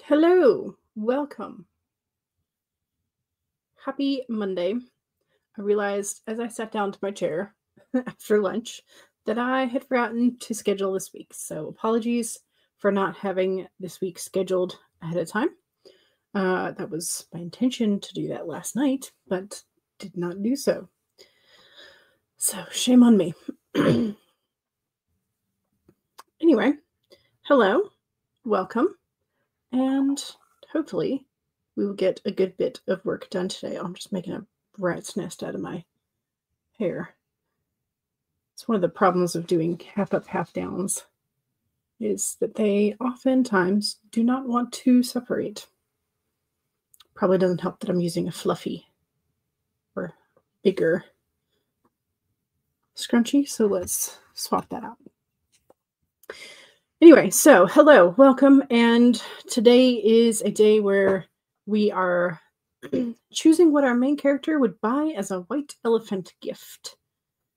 Hello, welcome. Happy Monday. I realized as I sat down to my chair after lunch that I had forgotten to schedule this week. So apologies for not having this week scheduled ahead of time. That was my intention to do that last night, but did not do so. So shame on me. Anyway, hello, welcome, and hopefully we will get a good bit of work done today. I'm just making a rat's nest out of my hair. It's one of the problems of doing half up, half downs, is that they oftentimes do not want to separate. Probably doesn't help that I'm using a fluffy or bigger scrunchie, so let's swap that out. Anyway, so hello, welcome, and today is a day where we are choosing what our main character would buy as a white elephant gift.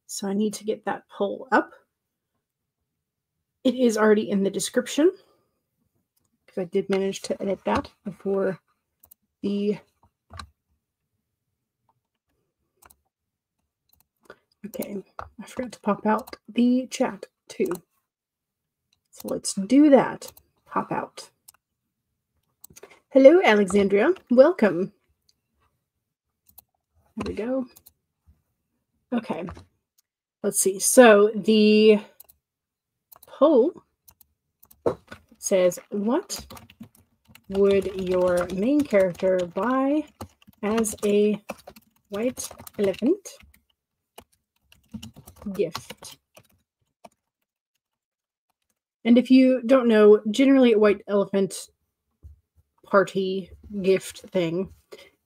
So I need to get that poll up. It is already in the description because I did manage to edit that before the... Okay, I forgot to pop out the chat too. So let's do that. Pop out. Hello, Alexandria. Welcome. There we go. Okay. Let's see. So the poll says, what would your main character buy as a white elephant gift? And if you don't know, generally a white elephant party gift thing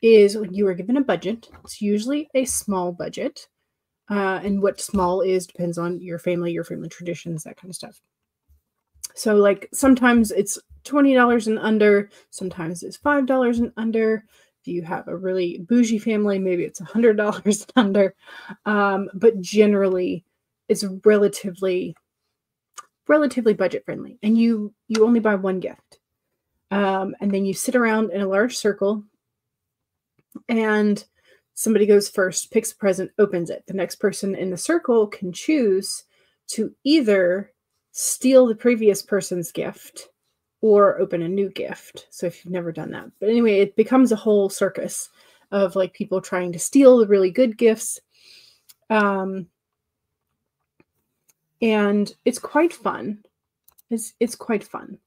is when you are given a budget. It's usually a small budget. And what small is depends on your family traditions, that kind of stuff. So like sometimes it's $20 and under, sometimes it's $5 and under. If you have a really bougie family, maybe it's $100 and under. But generally it's relatively budget friendly, and you only buy one gift. And then you sit around in a large circle, and somebody goes first, picks a present, opens it. The next person in the circle can choose to either steal the previous person's gift or open a new gift. So if you've never done that. But anyway, it becomes a whole circus of like people trying to steal the really good gifts. And it's quite fun. It's quite fun.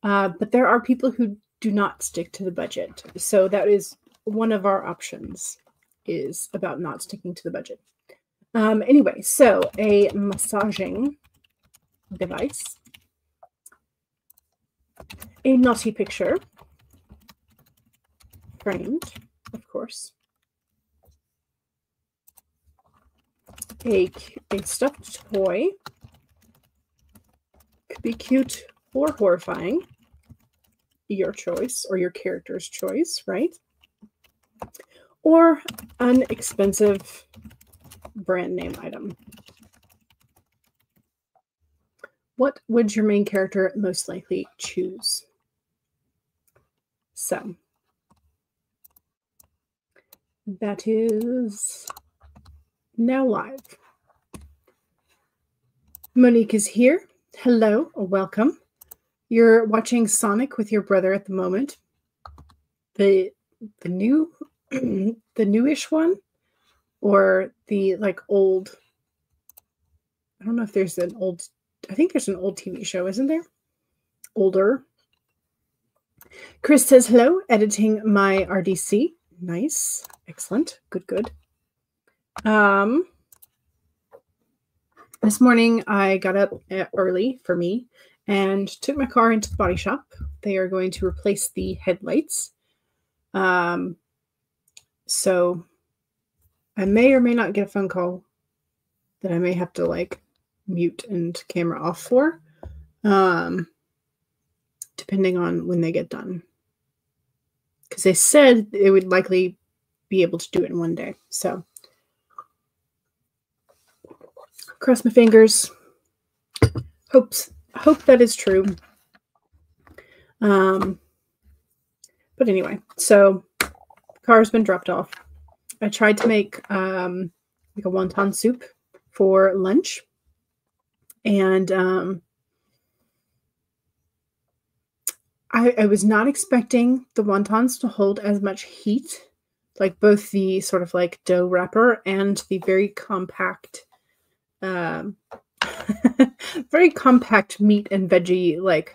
But there are people who do not stick to the budget. So that is one of our options, is about not sticking to the budget. Anyway, so a massaging device, a naughty picture, framed, of course, a stuffed toy, could be cute or horrifying, your choice or your character's choice, right? Or an expensive brand name item. What would your main character most likely choose? So that is now live. Monique is here. Hello, welcome. You're watching Sonic with your brother at the moment. The new the newish one, or the like old, I don't know if there's an old, I think there's an old TV show, isn't there? Older. Chris says hello, editing my RDC. Nice, excellent, good. This morning I got up early for me and took my car into the body shop. They are going to replace the headlights. So I may or may not get a phone call that I may have to like mute and camera off for, depending on when they get done. Because they said they would likely be able to do it in one day. So cross my fingers. Hope that is true. But anyway, so the car's been dropped off. I tried to make like a wonton soup for lunch. And I was not expecting the wontons to hold as much heat, like both the sort of like dough wrapper and the very compact, very compact meat and veggie, like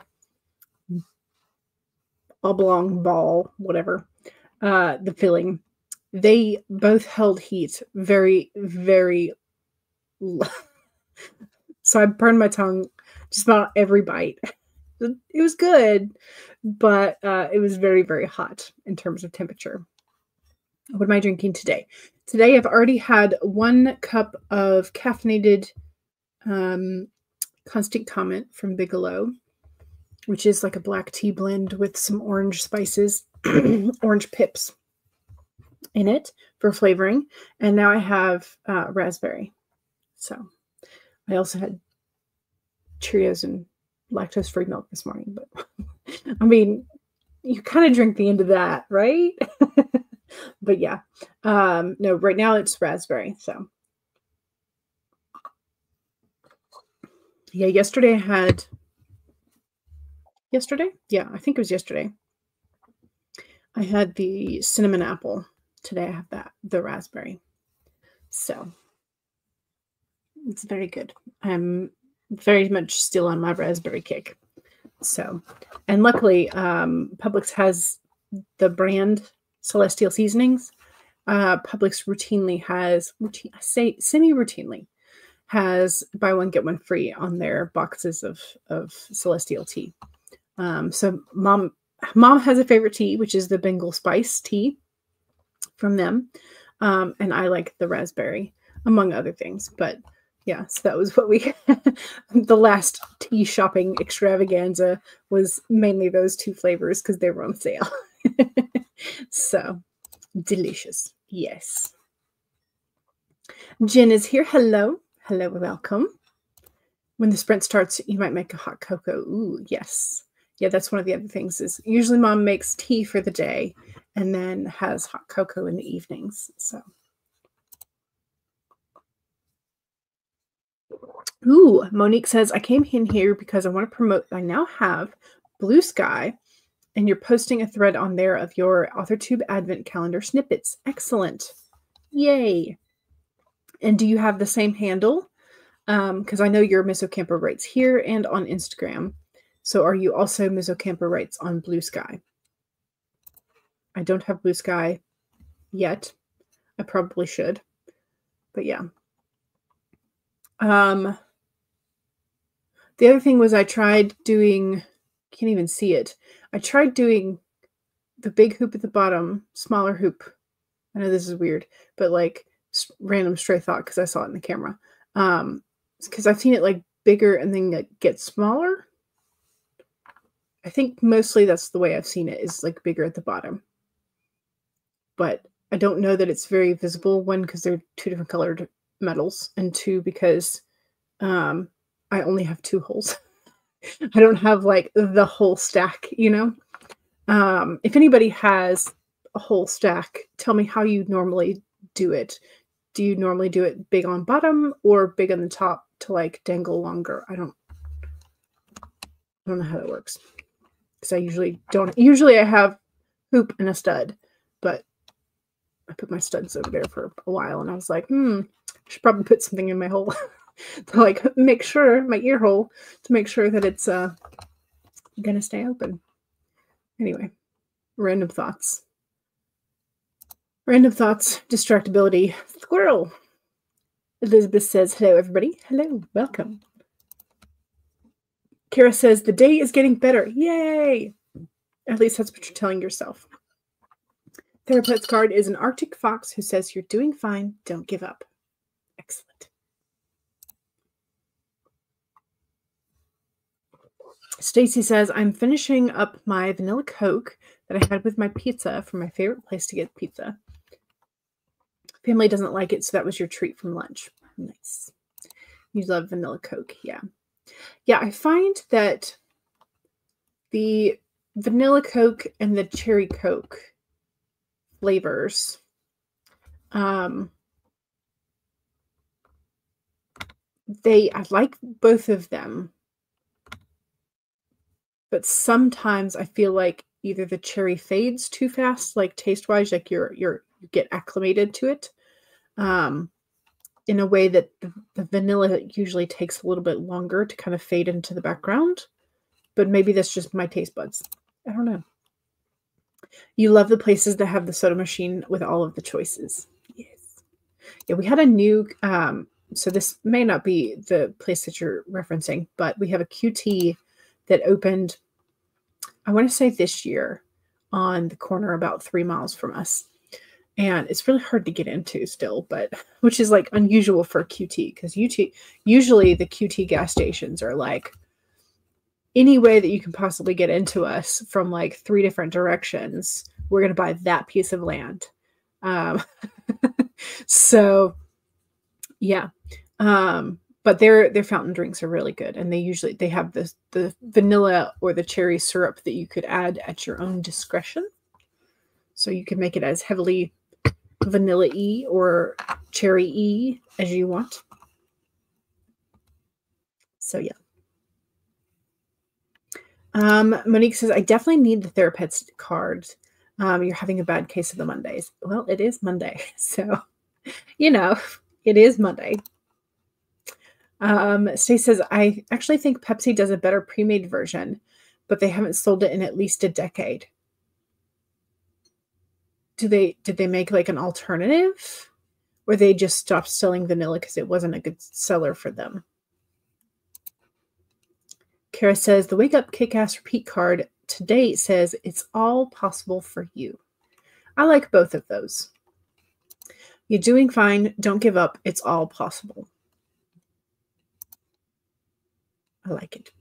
oblong ball, whatever, the filling. They both held heat very, very low. So I burned my tongue just about every bite. It was good, but it was very, very hot in terms of temperature. What am I drinking today? Today I've already had 1 cup of caffeinated Constant Comment from Bigelow, which is like a black tea blend with some orange spices, orange pips in it for flavoring. And now I have raspberry. So I also had Cheerios and lactose-free milk this morning, but I mean, you kind of drink the end of that, right? But yeah, no, right now it's raspberry. So yeah, yesterday, I think it was yesterday. I had the cinnamon apple. Today I have the raspberry. So it's very good. I'm very much still on my raspberry kick. So, and luckily, Publix has the brand Celestial Seasonings. Publix routinely has, semi-routinely, has buy one, get one free on their boxes of Celestial tea. So mom has a favorite tea, which is the Bengal Spice tea from them. And I like the raspberry, among other things. But yeah, so that was what we, the last tea shopping extravaganza was mainly those 2 flavors because they were on sale. So delicious. Yes. Jen is here. Hello. Hello, welcome. When the sprint starts, you might make a hot cocoa. Ooh, yes. Yeah, that's one of the other things is usually mom makes tea for the day and then has hot cocoa in the evenings. So. Ooh, Monique says, I came in here because I want to promote, I now have Blue Sky, and you're posting a thread on there of your AuthorTube Advent Calendar snippets. Excellent. Yay. And do you have the same handle? Because I know you're Miss Ocampo Writes here and on Instagram. So are you also Miss Ocampo Writes on Blue Sky? I don't have Blue Sky yet. I probably should. But yeah. The other thing was I tried doing, can't even see it. I tried doing the big hoop at the bottom, smaller hoop. I know this is weird, but like random stray thought because I saw it in the camera. Because I've seen it like bigger and then it gets smaller. I think mostly that's the way I've seen it, is like bigger at the bottom. But I don't know that it's very visible. 1, because they're 2 different colored metals, and 2, because I only have 2 holes. I don't have like the whole stack, you know? If anybody has a whole stack, tell me how you normally do it. Do you normally do it big on bottom or big on the top to like dangle longer? I don't know how that works. Because I usually don't. Usually I have hoop and a stud, but I put my studs over there for a while and I was like, I should probably put something in my hole to like make sure, my ear hole, to make sure that it's gonna stay open. Anyway, random thoughts. Random thoughts, distractibility, squirrel. Elizabeth says, hello, everybody. Hello, welcome. Kara says, the day is getting better. Yay! At least that's what you're telling yourself. Therapist's card is an Arctic fox who says, you're doing fine. Don't give up. Excellent. Stacy says, I'm finishing up my vanilla Coke that I had with my pizza from my favorite place to get pizza. Family doesn't like it, so that was your treat from lunch. Nice. You love vanilla Coke, yeah. Yeah, I find that the vanilla Coke and the cherry Coke flavors. I like both of them, but sometimes I feel like either the cherry fades too fast, like taste-wise, like you get acclimated to it, in a way that the vanilla usually takes a little bit longer to kind of fade into the background. But maybe that's just my taste buds. I don't know. You love the places that have the soda machine with all of the choices. Yes. Yeah, we had a new, so this may not be the place that you're referencing, but we have a QT that opened, I want to say this year, on the corner about 3 miles from us. And it's really hard to get into still, but which is like unusual for QT, because usually the QT gas stations are like any way that you can possibly get into us from like 3 different directions. We're going to buy that piece of land. So yeah. But their fountain drinks are really good. And they have the vanilla or the cherry syrup that you could add at your own discretion. So you can make it as heavily vanilla-y or cherry-y as you want. So yeah. Monique says, I definitely need the therapist card. You're having a bad case of the Mondays. Well, it is Monday. So, it is Monday. Stacey says, I actually think Pepsi does a better pre-made version, but they haven't sold it in at least a decade. Did they make like an alternative? Or they just stopped selling vanilla because it wasn't a good seller for them? Kara says, the Wake Up Kick-Ass Repeat card to date says it's all possible for you. I like both of those. You're doing fine. Don't give up. It's all possible. I like it.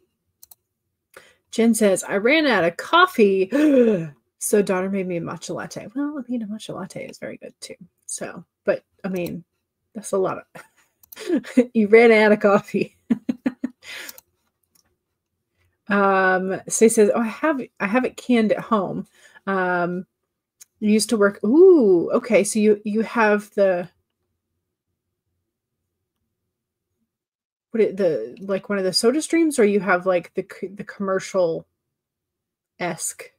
Jen says, I ran out of coffee. So daughter made me a matcha latte. Well, I mean, a matcha latte is very good too. So, but I mean, that's a lot of, you ran out of coffee. Stacey says, oh, I have it canned at home. You used to work. Ooh, okay. So you have like one of the Soda Streams, or you have like the commercial-esque.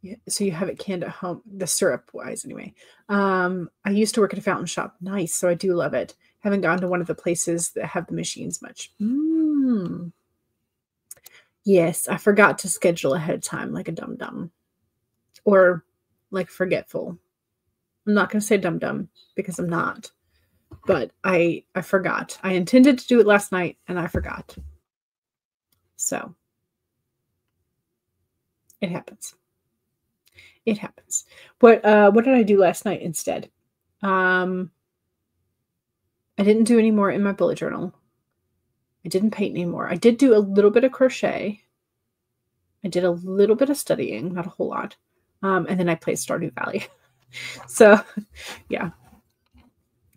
Yeah, so you have it canned at home, the syrup wise anyway. I used to work at a fountain shop. Nice. So I do love it. Haven't gone to one of the places that have the machines much. Yes, I forgot to schedule ahead of time like a dum-dum. Or like forgetful. I'm not going to say dum-dum because I'm not. But I forgot. I intended to do it last night and I forgot. So it happens. It happens. What did I do last night instead? I didn't do any more in my bullet journal. I didn't paint anymore. I did do a little bit of crochet. I did a little bit of studying, not a whole lot. And then I played Stardew Valley. So, yeah.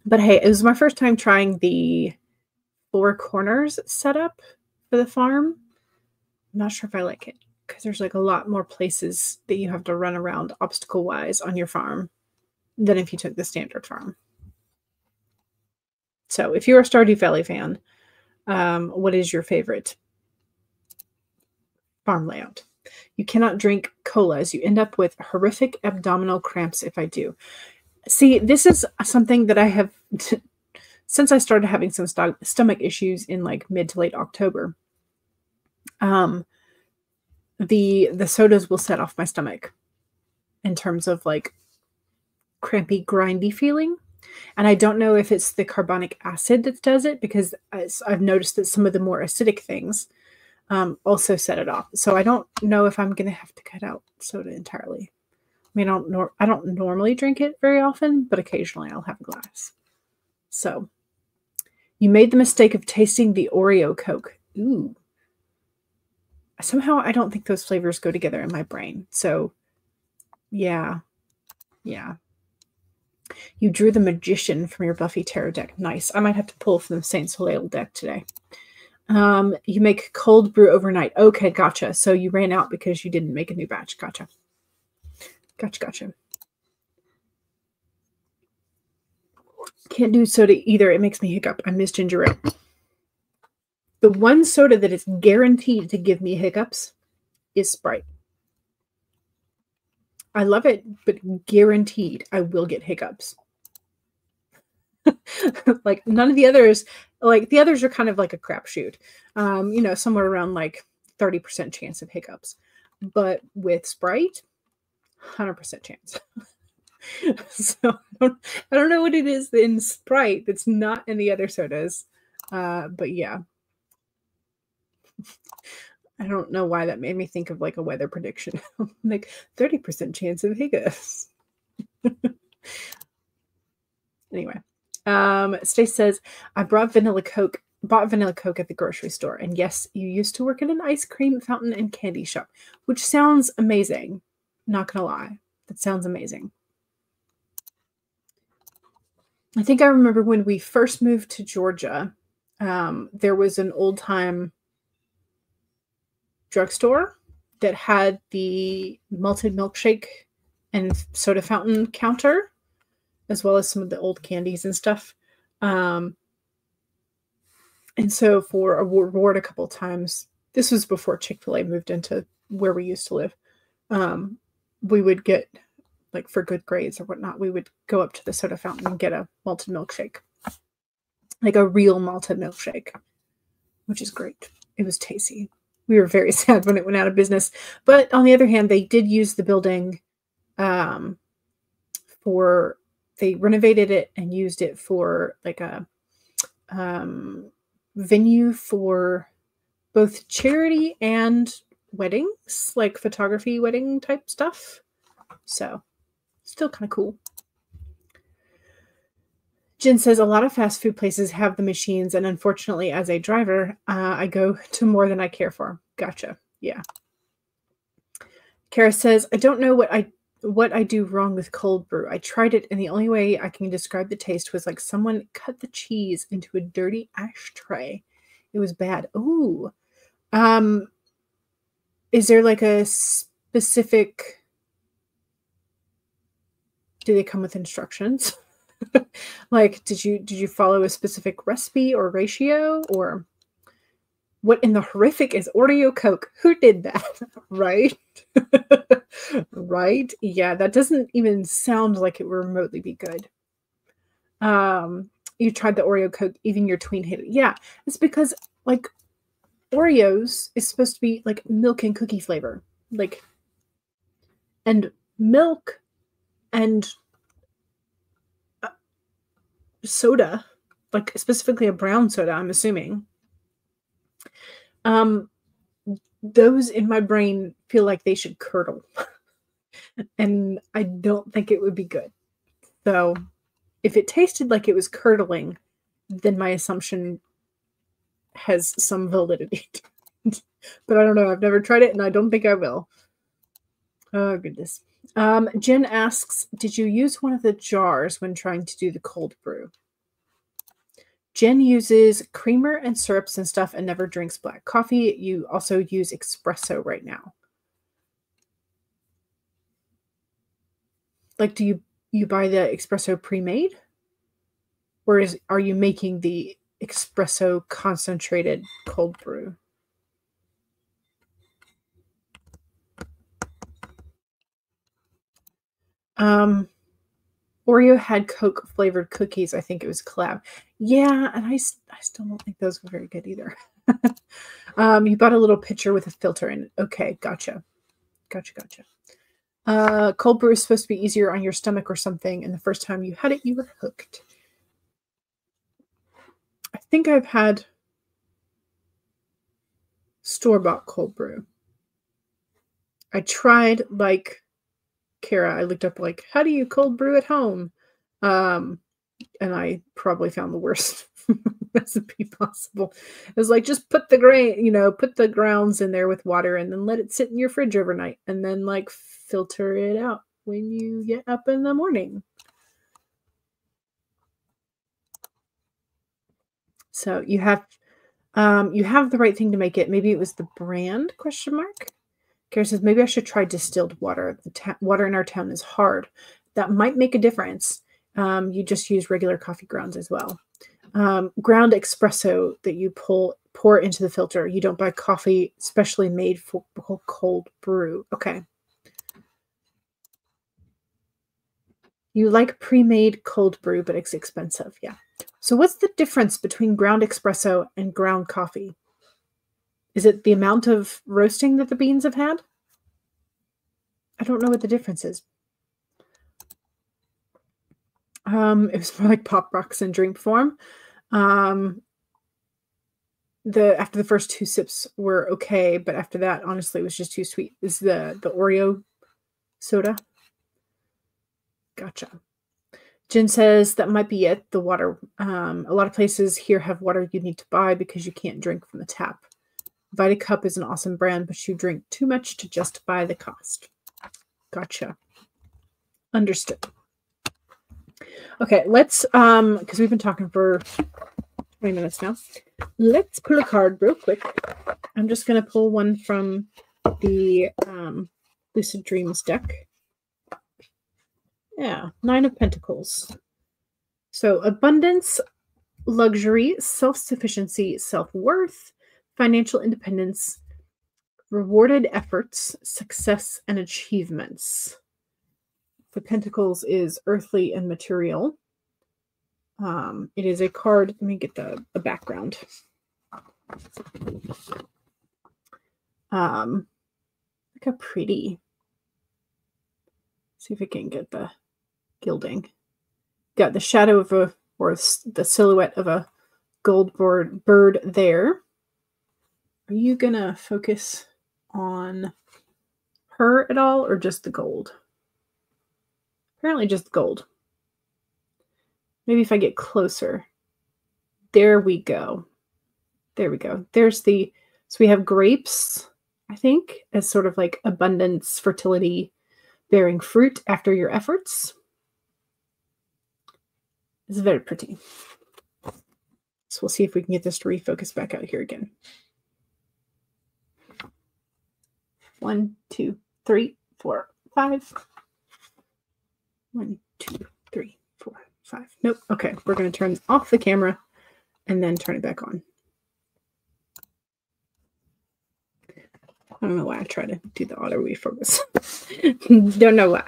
But hey, it was my first time trying the 4 corners setup for the farm. I'm not sure if I like it, because there's like a lot more places that you have to run around obstacle-wise on your farm than if you took the standard farm. So if you're a Stardew Valley fan, what is your favorite farm layout? You cannot drink colas. You end up with horrific abdominal cramps if I do. See, this is something that I have, since I started having some stomach issues in like mid to late October, the sodas will set off my stomach in terms of like crampy, grindy feeling. And I don't know if it's the carbonic acid that does it, because I've noticed that some of the more acidic things also set it off. So I don't know if I'm going to have to cut out soda entirely. I mean, I don't normally drink it very often, but occasionally I'll have a glass. So you made the mistake of tasting the Oreo Coke. Ooh. Somehow I don't think those flavors go together in my brain. So yeah. Yeah. You drew the Magician from your Buffy Tarot deck. Nice. I might have to pull from the Saint Soleil deck today. You make cold brew overnight. Okay, gotcha. So you ran out because you didn't make a new batch. Gotcha. Gotcha. Can't do soda either. It makes me hiccup. I miss ginger ale. The one soda that is guaranteed to give me hiccups is Sprite. I love it, but guaranteed I will get hiccups. Like none of the others, like the others are kind of like a crapshoot. Somewhere around like 30% chance of hiccups. But with Sprite, 100% chance. So I don't know what it is in Sprite that's not in the other sodas. But yeah. I don't know why that made me think of like a weather prediction. Like 30% chance of hiccups. Anyway. Stace says, I bought vanilla Coke at the grocery store. And yes, you used to work at an ice cream fountain and candy shop, which sounds amazing. Not gonna lie. That sounds amazing. I think I remember when we first moved to Georgia, there was an old time drugstore that had the malted milkshake and soda fountain counter, as well as some of the old candies and stuff. And so for a reward a couple times, this was before Chick-fil-A moved into where we used to live, we would get, like for good grades or whatnot, we would go up to the soda fountain and get a malted milkshake. Like a real malted milkshake, which is great. It was tasty. We were very sad when it went out of business. But on the other hand, they did use the building they renovated it and used it for like a venue for both charity and weddings, like photography wedding type stuff. So still kind of cool. Jen says a lot of fast food places have the machines, and unfortunately, as a driver, I go to more than I care for. Gotcha. Yeah. Kara says, I don't know what I do wrong with cold brew. I tried it, and the only way I can describe the taste was like someone cut the cheese into a dirty ashtray. It was bad. Ooh. Is there like a specific... Do they come with instructions? Like, did you follow a specific recipe or ratio, or what in the horrific is Oreo Coke? Who did that? Right? Right? Yeah, that doesn't even sound like it would remotely be good. You tried the Oreo Coke, even your tween hated it. Yeah, it's because like Oreos is supposed to be like milk and cookie flavor, like, and milk and soda, like specifically a brown soda, I'm assuming. Those in my brain feel like they should curdle. And I don't think it would be good. So if it tasted like it was curdling, then my assumption has some validity. But I don't know. I've never tried it, and I don't think I will. Oh, goodness. Jen asks, did you use one of the jars when trying to do the cold brew? Jen uses creamer and syrups and stuff and never drinks black coffee. You also use espresso right now. Like, do you buy the espresso pre-made? Or are you making the espresso concentrated cold brew? Oreo had Coke flavored cookies. I think it was collab. Yeah, and I still don't think those were very good either. You bought a little pitcher with a filter in it. Okay, gotcha. Cold brew is supposed to be easier on your stomach or something, and the first time you had it, you were hooked. I think I've had store-bought cold brew. I tried, like Kara, I looked up like, how do you cold brew at home? And I probably found the worst recipe possible. It was like, just put the grounds in there with water and then let it sit in your fridge overnight, and then like filter it out when you get up in the morning. So you have You have the right thing to make it. Maybe it was the brand, question mark. Kara says, maybe I should try distilled water. The water in our town is hard. That might make a difference. You just use regular coffee grounds as well. Ground espresso that you pour into the filter. You don't buy coffee specially made for cold brew. Okay. You like pre-made cold brew, but it's expensive. Yeah. So what's the difference between ground espresso and ground coffee? Is it the amount of roasting that the beans have had? I don't know what the difference is. It was more like Pop Rocks in drink form. After the first 2 sips were okay, but after that, honestly, it was just too sweet. This is the Oreo soda. Gotcha. Jen says that might be it. The water. A lot of places here have water you need to buy because you can't drink from the tap. VitaCup is an awesome brand, but you drink too much to justify the cost. Gotcha. Understood. Okay, let's, because we've been talking for 20 minutes now. Let's pull a card real quick. I'm just going to pull one from the Lucid Dreams deck. Yeah, 9 of Pentacles. So abundance, luxury, self-sufficiency, self-worth, financial independence, rewarded efforts, success, and achievements. The Pentacles is earthly and material. It is a card. Let me get the background. Look how pretty. See if I can get the gilding. Got the shadow of or the silhouette of a gold bird there. Are you gonna focus on her at all, or just the gold? Apparently just gold. Maybe if I get closer. There we go. There we go. There's the, so we have grapes, I think, as sort of like abundance, fertility, bearing fruit after your efforts. It's very pretty. So we'll see if we can get this to refocus back out here again. 1, 2, 3, 4, 5. 1, 2, 3, 4, 5. Nope. Okay, we're going to turn off the camera and then turn it back on. I don't know why I try to do the auto refocus. Don't know why.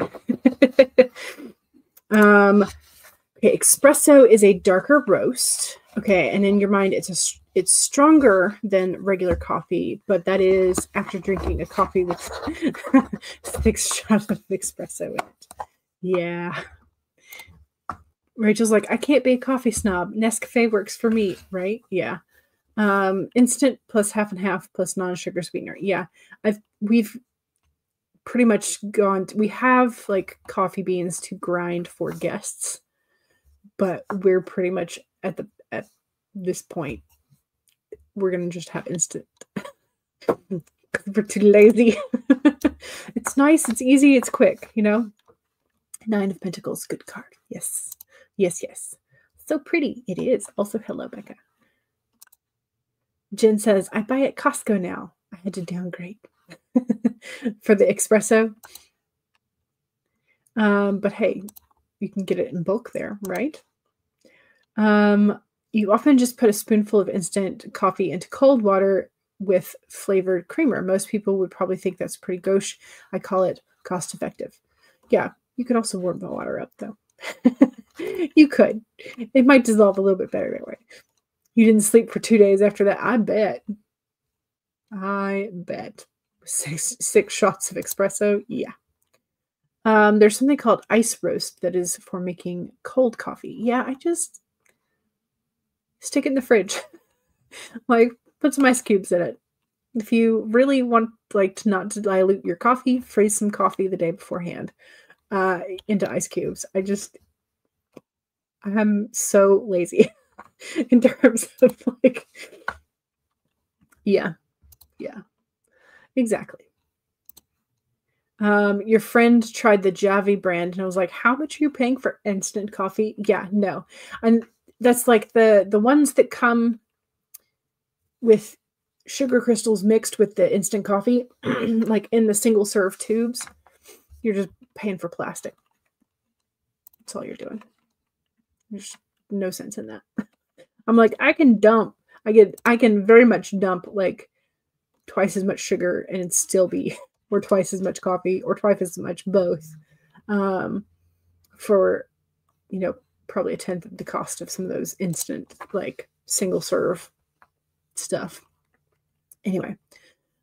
Okay, espresso is a darker roast. Okay, and in your mind, it's stronger than regular coffee, but that is after drinking a coffee with 6 shots of espresso in it. Yeah. Rachel's like, I can't be a coffee snob. Nescafe works for me, right? Yeah. Instant plus half and half plus non-sugar sweetener. Yeah. We've pretty much gone, we have like coffee beans to grind for guests, but we're pretty much at this point, we're going to just have instant. We're too lazy. It's nice. It's easy. It's quick, you know? 9 of Pentacles. Good card. Yes. Yes, yes. So pretty. It is. Also, hello, Becca. Jen says, I buy at Costco now. I had to downgrade for the espresso. But hey, you can get it in bulk there, right? You often just put a spoonful of instant coffee into cold water with flavored creamer. Most people would probably think that's pretty gauche. I call it cost effective. Yeah, you could also warm the water up though. You could. It might dissolve a little bit better that way. You didn't sleep for 2 days after that. I bet. I bet. 6 shots of espresso. Yeah. There's something called ice roast that is for making cold coffee. Yeah, I just stick it in the fridge. Like, put some ice cubes in it. If you really want, like, to not to dilute your coffee, freeze some coffee the day beforehand into ice cubes. I'm so lazy in terms of, like, yeah, exactly. Your friend tried the Javi brand, and I was like, how much are you paying for instant coffee? Yeah, no. And that's like the ones that come with sugar crystals mixed with the instant coffee, like in the single serve tubes, you're just paying for plastic. That's all you're doing. There's no sense in that. I'm like, I can very much dump like twice as much sugar and it'd still be, or twice as much coffee, or twice as much both, for, probably a tenth of the cost of some of those instant, like single serve stuff. Anyway,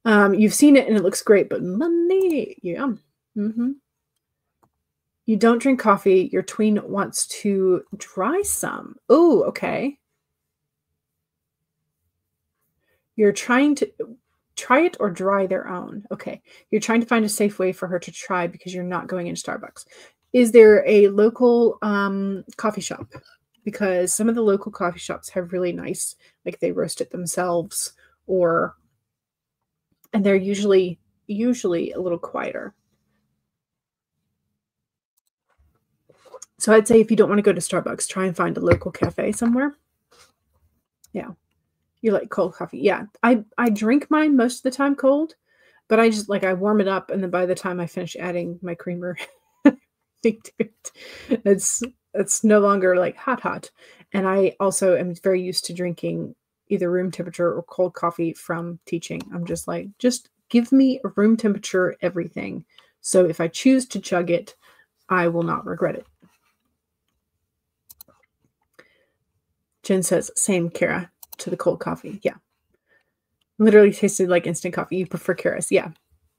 you've seen it and it looks great, but money, yeah. You don't drink coffee. Your tween wants to dry some. Oh, okay. You're trying to try it or dry their own. Okay. You're trying to find a safe way for her to try because you're not going into Starbucks. Is there a local coffee shop? Because some of the local coffee shops have really nice, like they roast it themselves, and they're usually a little quieter. So I'd say if you don't want to go to Starbucks, try and find a local cafe somewhere. Yeah. You like cold coffee. Yeah. I drink mine most of the time cold, but I just I warm it up and then by the time I finish adding my creamer to it, it's no longer like hot. And I also am very used to drinking either room temperature or cold coffee from teaching. I'm just like, just give me room temperature everything. So if I choose to chug it, I will not regret it. Jen says, same, Kara, to the cold coffee. Yeah. Literally tasted like instant coffee. You prefer Kara's. Yeah.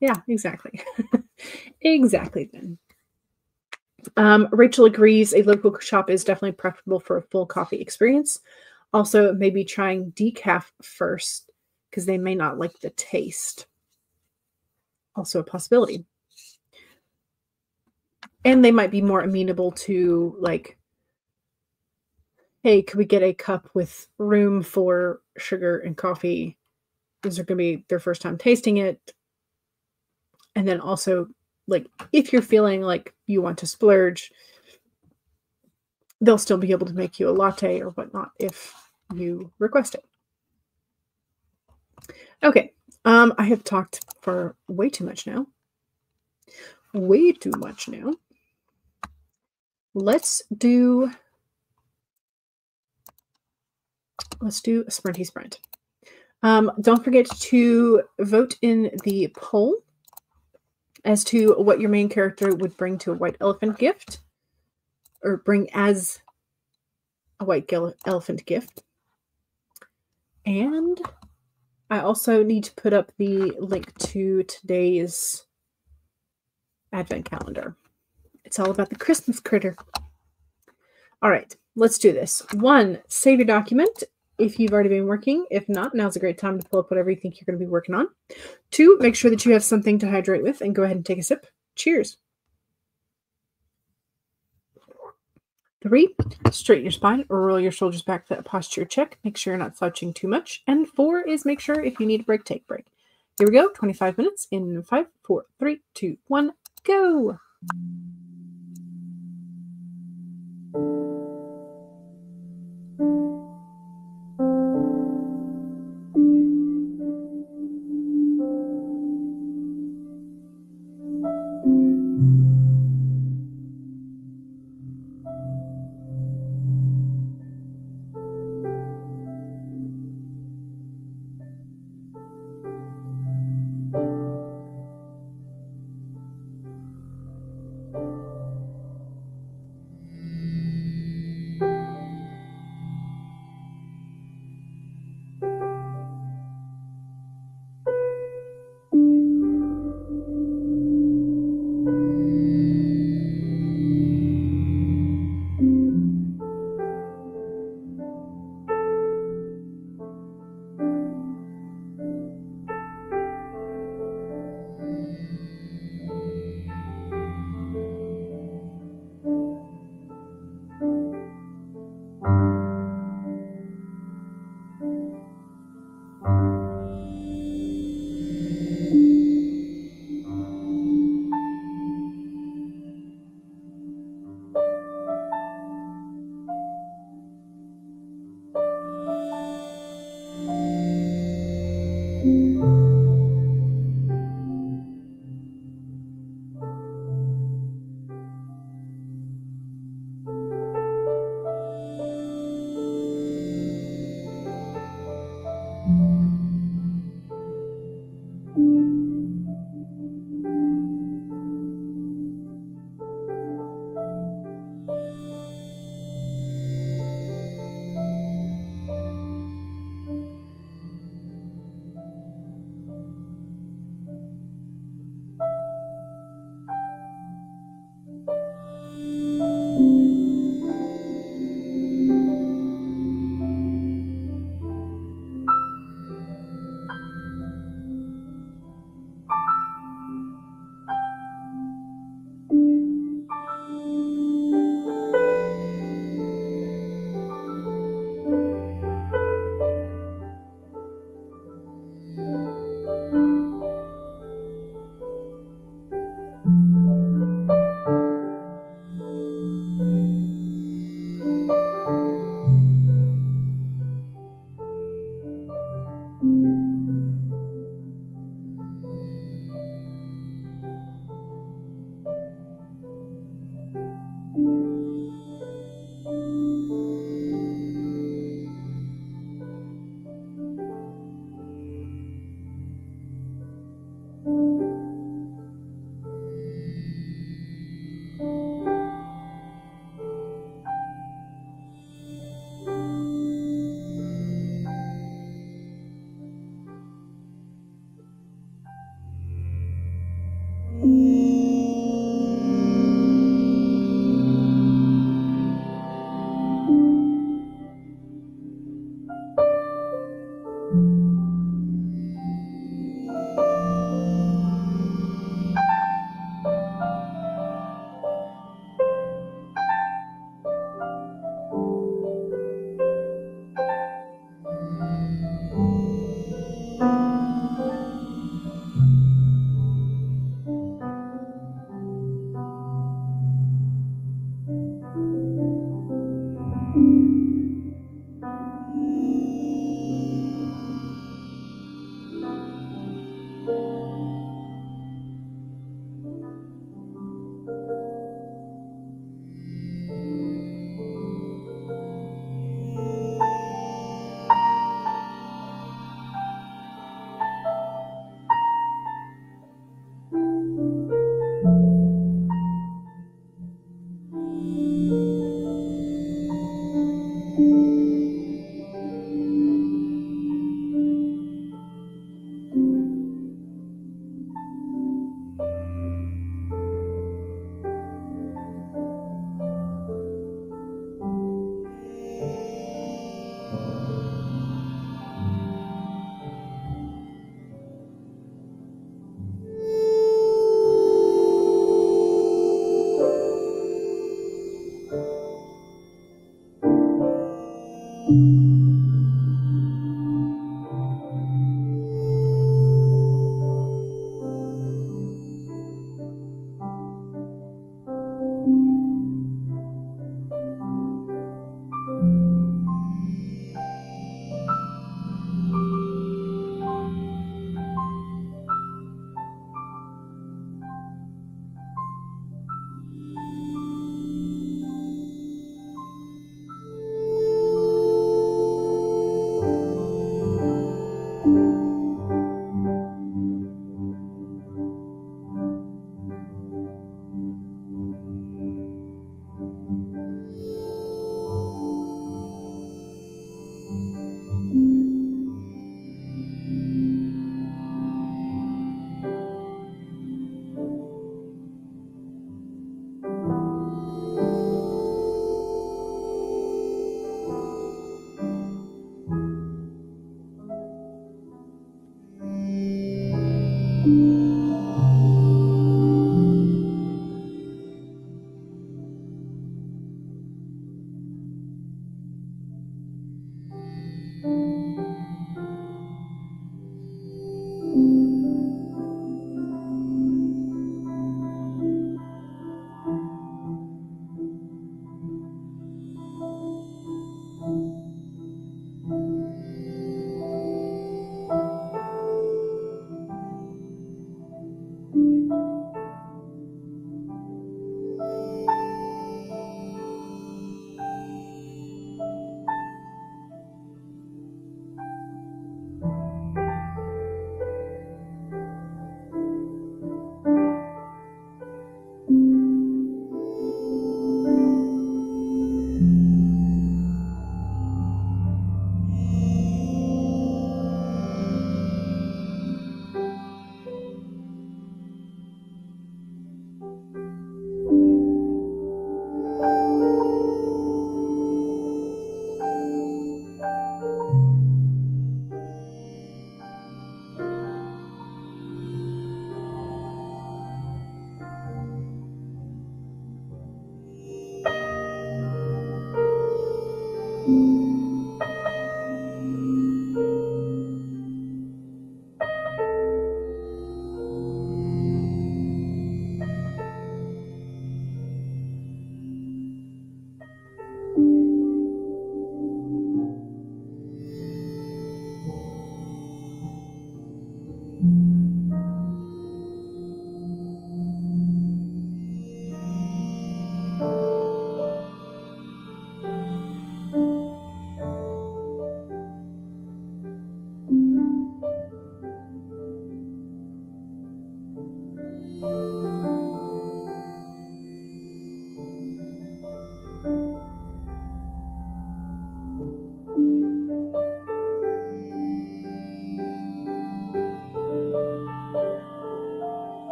Yeah, exactly. Exactly then. Rachel agrees a local shop is definitely preferable for a full coffee experience. Also, maybe trying decaf first because they may not like the taste. Also a possibility. And they might be more amenable to like, hey, could we get a cup with room for sugar and coffee? These are going to be their first time tasting it. And then also, like, if you're feeling like you want to splurge, they'll still be able to make you a latte or whatnot if you request it. Okay. I have talked for way too much now. Way too much now. Let's do a sprinty sprint. Don't forget to vote in the poll as to what your main character would bring to a white elephant gift, or bring as a white elephant gift. And I also need to put up the link to today's advent calendar. It's all about the Christmas critter. All right, let's do this. 1, save your document if you've already been working. If not, now's a great time to pull up whatever you think you're going to be working on. 2, make sure that you have something to hydrate with and go ahead and take a sip. Cheers. 3, straighten your spine or roll your shoulders back for that posture check. Make sure you're not slouching too much. And 4 is make sure if you need a break, take a break. Here we go. 25 minutes in 5, 4, 3, 2, 1, go.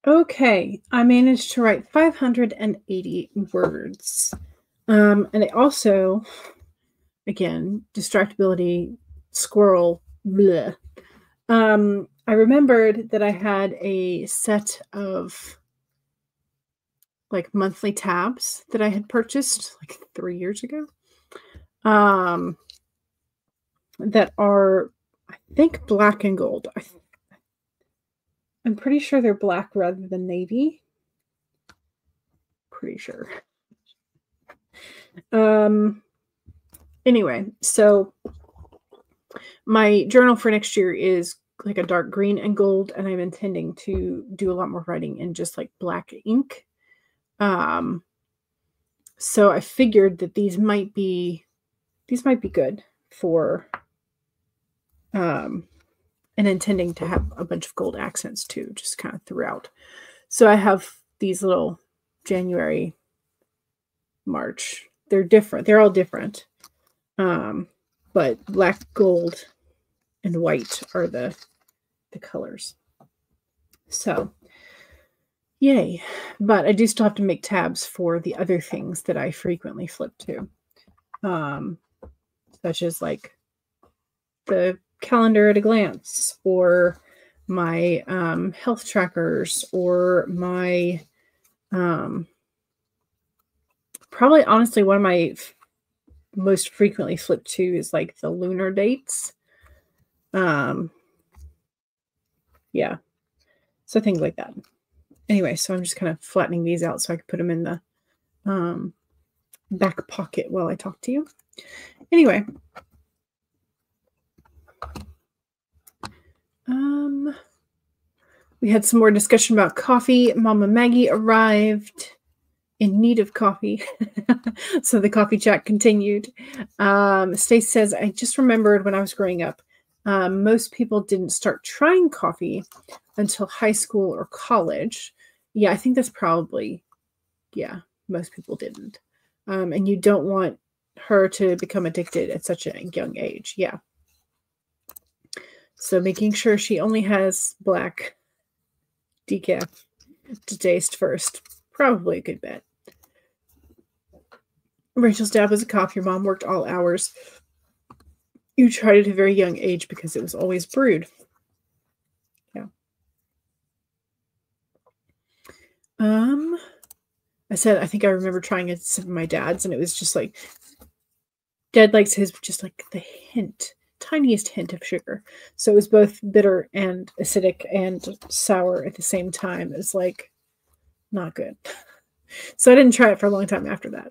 Okay, I managed to write 580 words. And I also, again, distractibility, squirrel, bleh. I remembered that I had a set of like monthly tabs that I had purchased like 3 years ago. That are, I think, black and gold. I'm pretty sure they're black rather than navy. Pretty sure. Anyway, so my journal for next year is like a dark green and gold, and I'm intending to do a lot more writing in just like black ink. So I figured that these might be good for and intending to have a bunch of gold accents too, just kind of throughout. So I have these little January, March. They're different. They're all different. But black, gold, and white are the colors. So, yay. But I do still have to make tabs for the other things that I frequently flip to. Such as like the calendar at a glance, or my health trackers, or my probably honestly one of my most frequently flipped to is like the lunar dates. Yeah, so things like that. Anyway, so I'm just kind of flattening these out so I can put them in the back pocket while I talk to you. Anyway, we had some more discussion about coffee. Mama Maggie arrived in need of coffee. So the coffee chat continued. Stace says, I just remembered when I was growing up, most people didn't start trying coffee until high school or college. Yeah, I think that's probably, yeah, most people didn't. And you don't want her to become addicted at such a young age. Yeah. So making sure she only has black decaf to taste first. Probably a good bet. Rachel's dad was a cop. Your mom worked all hours. You tried it at a very young age because it was always brewed. Yeah. I said, I think I remember trying it at my dad's, and it was just like, Dad likes his just like the tiniest hint of sugar. So it was both bitter and acidic and sour at the same time. It's like not good. So I didn't try it for a long time after that.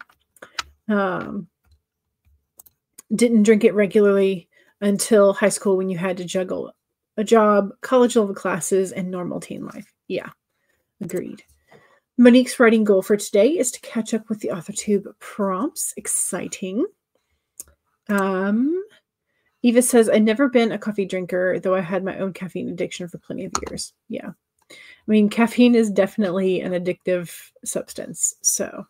Didn't drink it regularly until high school, when you had to juggle a job, college level classes, and normal teen life. Yeah, agreed. Monique's writing goal for today is to catch up with the AuthorTube prompts. Exciting. Eva says, I've never been a coffee drinker, though I had my own caffeine addiction for plenty of years. Yeah. I mean, caffeine is definitely an addictive substance. So,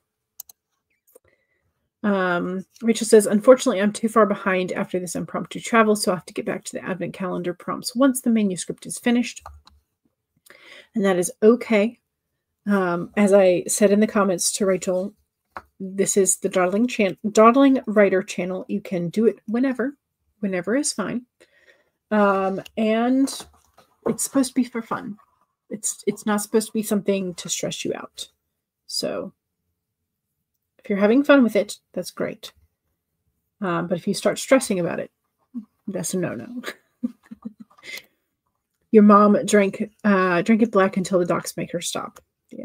Rachel says, unfortunately, I'm too far behind after this impromptu travel, so I have to get back to the advent calendar prompts once the manuscript is finished. And that is okay. As I said in the comments to Rachel, this is the Dawdling Writer Channel. You can do it whenever is fine. And It's supposed to be for fun. It's not supposed to be something to stress you out. So if you're having fun with it, that's great. But if you start stressing about it, that's a no-no. Your mom drank it black until the docs make her stop. Yeah.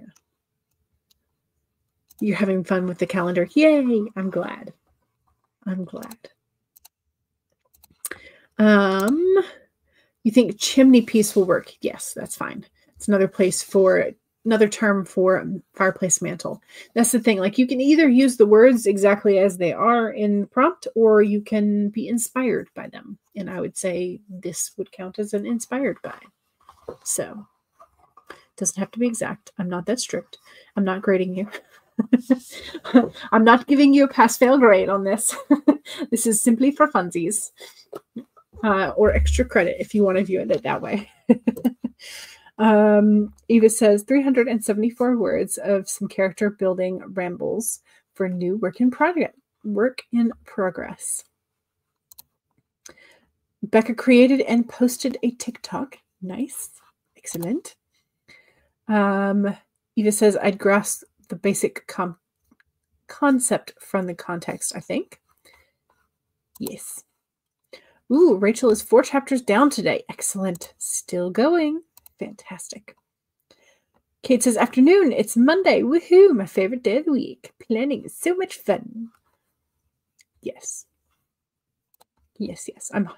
You're having fun with the calendar. Yay! I'm glad. I'm glad. You think chimney piece will work? Yes, that's fine. It's another term for fireplace mantle. That's the thing. Like, you can either use the words exactly as they are in the prompt, or you can be inspired by them. And I would say this would count as an inspired by. So it doesn't have to be exact. I'm not that strict. I'm not grading you. I'm not giving you a pass-fail grade on this. This is simply for funsies. Or extra credit if you want to view it that way. Eva says 374 words of some character building rambles for new work in progress. Becca created and posted a TikTok. Nice. Excellent. Eva says I'd grasp the basic concept from the context, I think. Yes. Ooh, Rachel is 4 chapters down today. Excellent. Still going. Fantastic. Kate says, afternoon. It's Monday. Woohoo. My favorite day of the week. Planning is so much fun. Yes. Yes, yes. I'm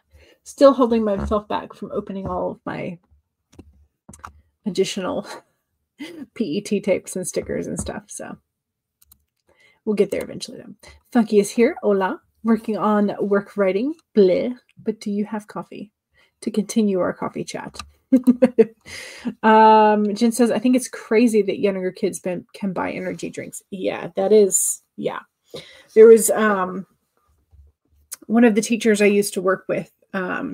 still holding myself back from opening all of my additional PET tapes and stickers and stuff. So we'll get there eventually, though. Funky is here. Hola. Working on work writing. Bleh. But do you have coffee? To continue our coffee chat. Jen says, I think it's crazy that younger kids can buy energy drinks. Yeah, that is. Yeah. There was one of the teachers I used to work with.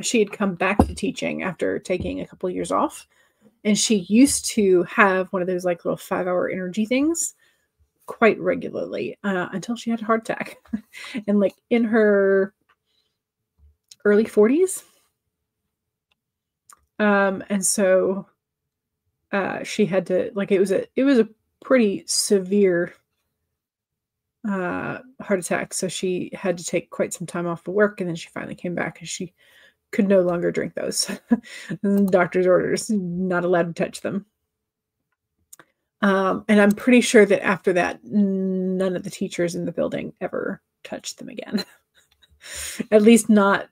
She had come back to teaching after taking a couple of years off. And she used to have one of those like little 5-hour energy things quite regularly until she had a heart attack. And like in her early 40s. And so she had to, like, it was a pretty severe heart attack. So she had to take quite some time off of work, and then she finally came back and she could no longer drink those. Doctor's orders, not allowed to touch them. And I'm pretty sure that after that, none of the teachers in the building ever touched them again. At least not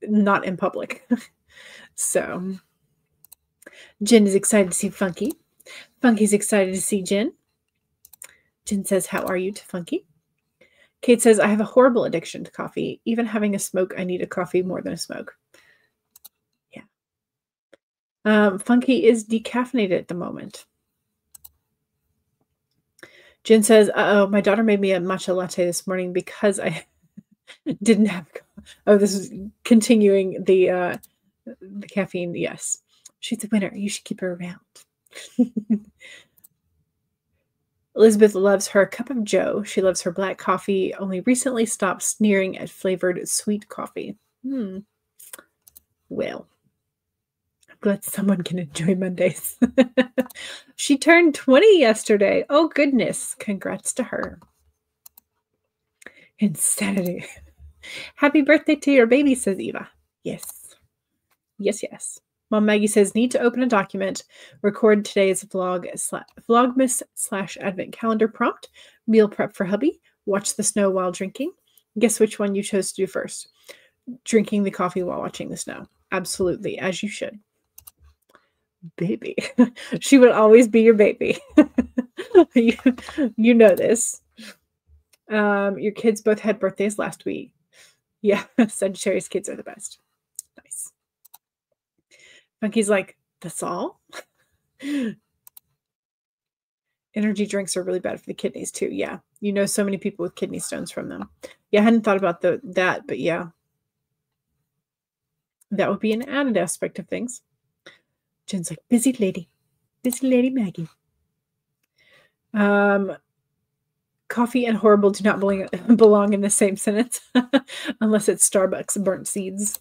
in public. So Jen is excited to see Funky. Funky's excited to see Jen. Jen says, how are you to Funky? Kate says, I have a horrible addiction to coffee. Even having a smoke, I need a coffee more than a smoke. Yeah. Funky is decaffeinated at the moment. Jen says, uh-oh, my daughter made me a matcha latte this morning because I didn't have... Oh, this is continuing the caffeine. Yes. She's a winner. You should keep her around. Elizabeth loves her cup of joe. She loves her black coffee. Only recently stopped sneering at flavored sweet coffee. Well, I'm glad someone can enjoy Mondays. She turned 20 yesterday. Oh, goodness. Congrats to her. Insanity. Happy birthday to your baby, says Eva. Yes. Yes, yes. Mom Maggie says, need to open a document, record today's vlogmas/advent calendar prompt, meal prep for hubby, watch the snow while drinking. Guess which one you chose to do first? Drinking the coffee while watching the snow. Absolutely, as you should. Baby. She will always be your baby. You know this. Your kids both had birthdays last week. Yeah, Sagittarius kids are the best. Nice. Funky's like, that's all? Energy drinks are really bad for the kidneys too. Yeah. You know so many people with kidney stones from them. Yeah, I hadn't thought about that, but yeah. That would be an added aspect of things. Jen's like, busy lady Maggie. Coffee and horrible do not belong in the same sentence unless it's Starbucks burnt seeds.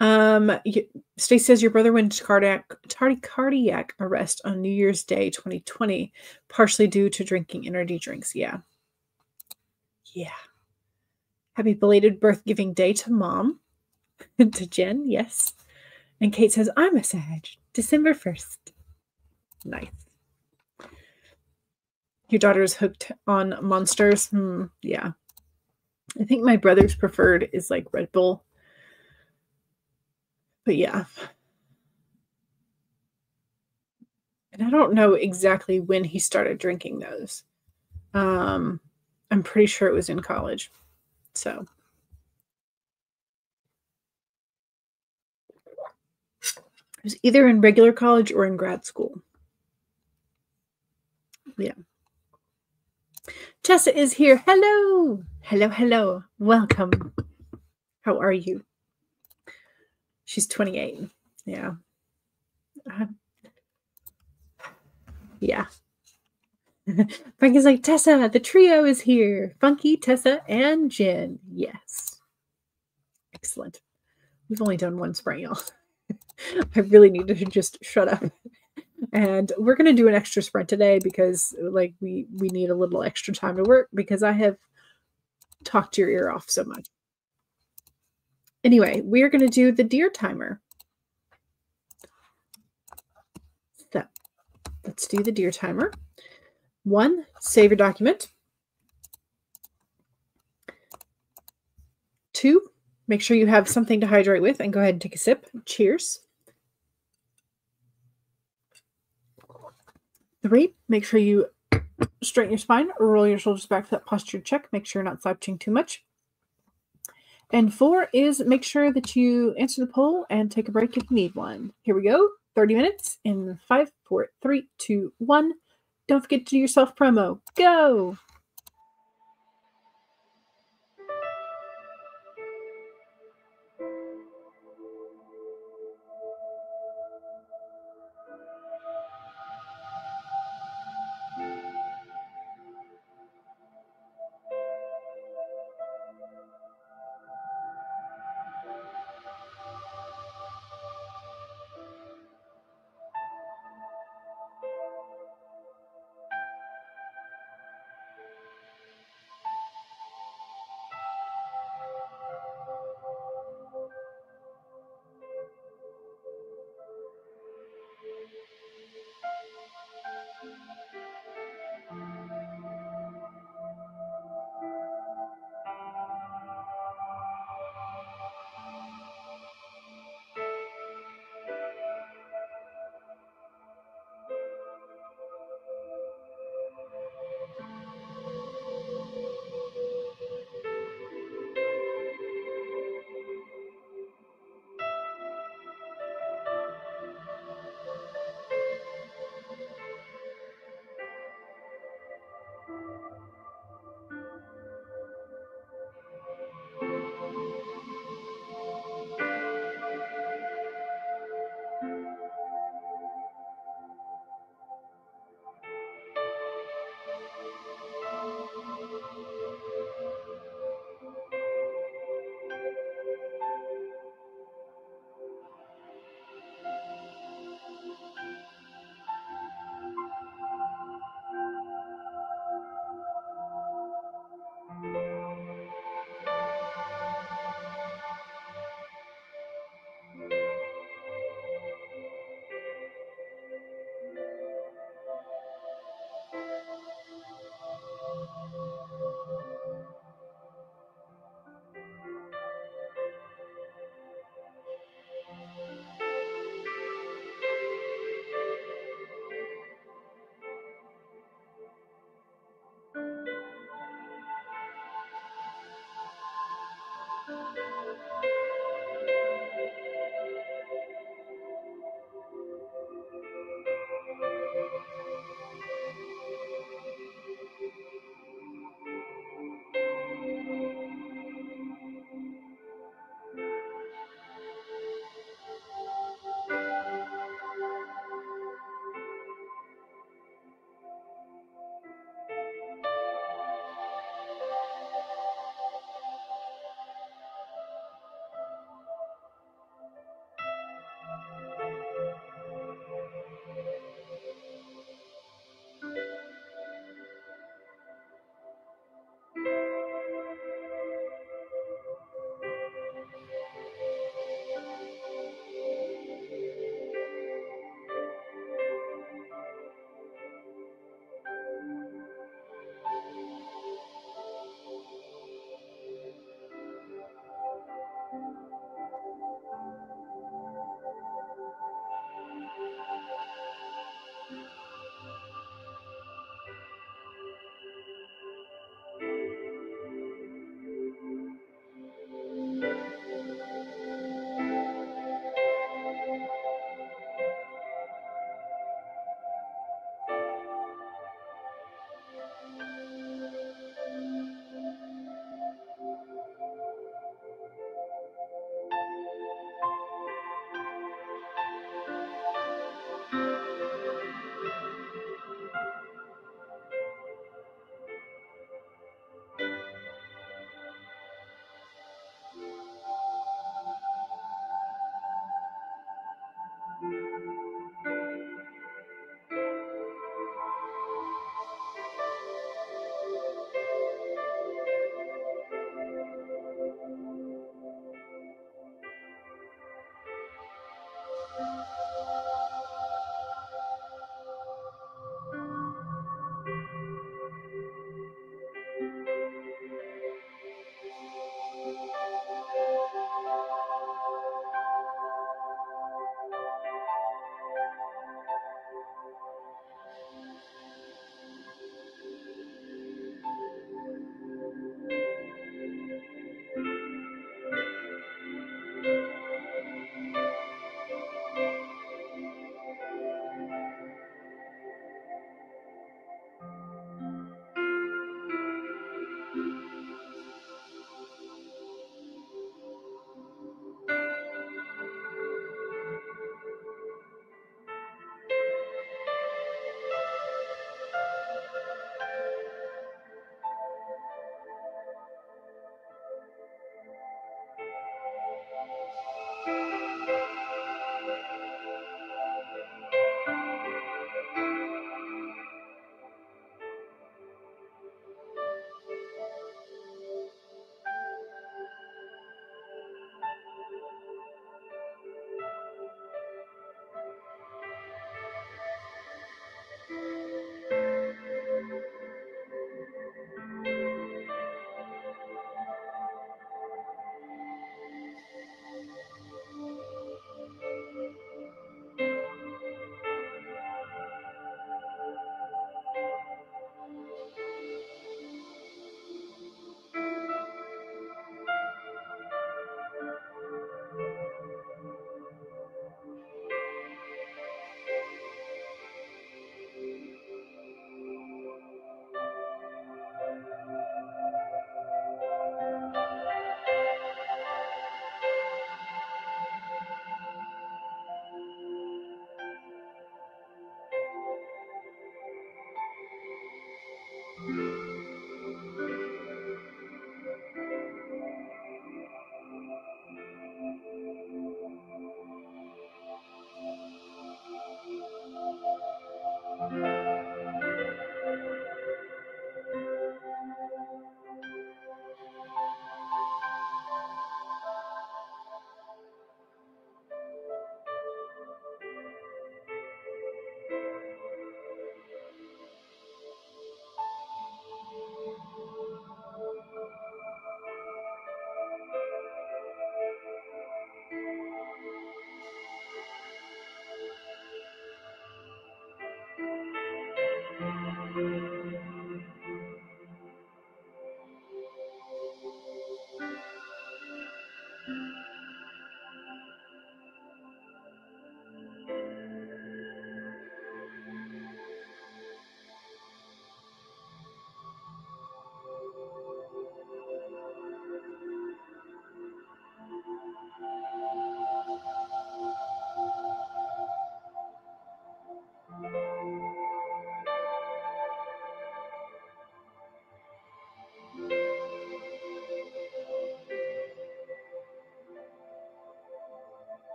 Stacy says your brother went into cardiac arrest on New Year's Day 2020, partially due to drinking energy drinks. Yeah. Yeah. Happy belated birth giving day to Mom. To Jen, yes. And Kate says, I'm a Sag. December 1st. Nice. Your daughter's hooked on Monsters. Yeah. I think my brother's preferred is like Red Bull. But yeah. And I don't know exactly when he started drinking those. I'm pretty sure it was in college. So it was either in regular college or in grad school. Yeah. Tessa is here. Hello. Hello, hello. Welcome. How are you? She's 28. Yeah. Yeah. Frankie's like, Tessa, the trio is here. Funky, Tessa, and Jen. Yes. Excellent. We've only done one sprint, y'all. I really need to just shut up. And we're going to do an extra sprint today because like we need a little extra time to work because I have talked your ear off so much. Anyway, we're going to do the deer timer. So let's do the deer timer. 1, save your document. 2, make sure you have something to hydrate with and go ahead and take a sip. Cheers. 3, make sure you straighten your spine or roll your shoulders back for that posture check. Make sure you're not slouching too much. And 4 is make sure that you answer the poll and take a break if you need one. Here we go. 30 minutes in 5, 4, 3, 2, 1. Don't forget to do your self promo. Go!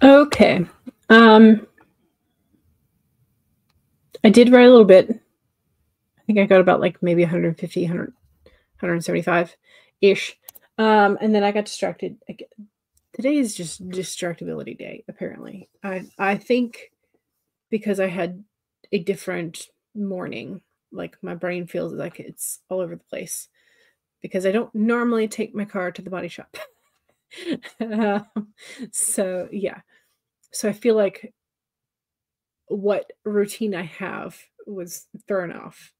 Okay. I did write a little bit. I think I got about like maybe 150, 100, 175-ish. And then I got distracted. Today is just distractibility day, apparently. I think because I had a different morning, like my brain feels like it's all over the place because I don't normally take my car to the body shop. So yeah. So I feel like what routine I have was thrown off.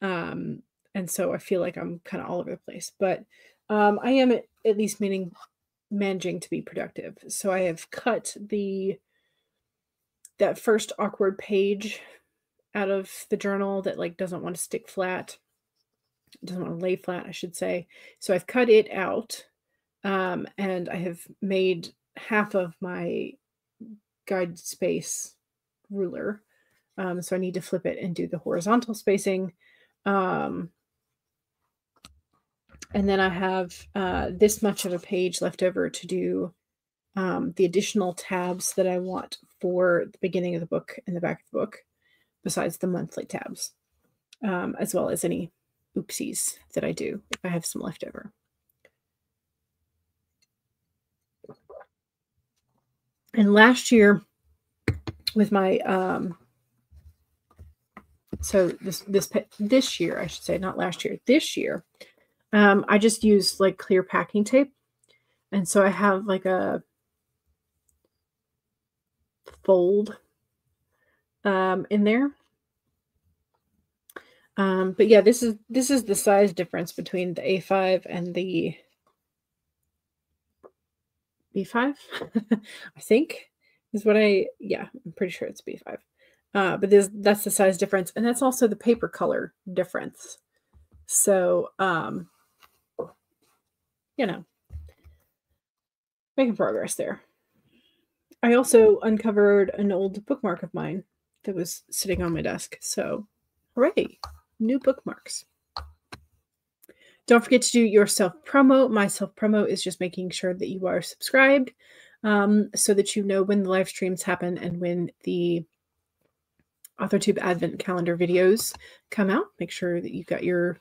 Um, and so I feel like I'm kind of all over the place, but I am at least managing to be productive. So I have cut that first awkward page out of the journal that like doesn't want to stick flat, doesn't want to lay flat, I should say. So I've cut it out, and I have made half of my guide space ruler. So I need to flip it and do the horizontal spacing. And then I have this much of a page left over to do the additional tabs that I want for the beginning of the book and the back of the book, besides the monthly tabs, as well as any oopsies that I do if I have some left over. And last year, with my so this year, I should say, not last year, this year, I just used like clear packing tape, and so I have like a fold in there. But yeah, this is the size difference between the A5 and the B5. I think is what yeah, I'm pretty sure it's B5. But that's the size difference, and that's also the paper color difference. So, you know, making progress there. I also uncovered an old bookmark of mine that was sitting on my desk. So, hooray, new bookmarks. Don't forget to do your self-promo. My self-promo is just making sure that you are subscribed, so that you know when the live streams happen and when the AuthorTube Advent Calendar videos come out. Make sure that you've got your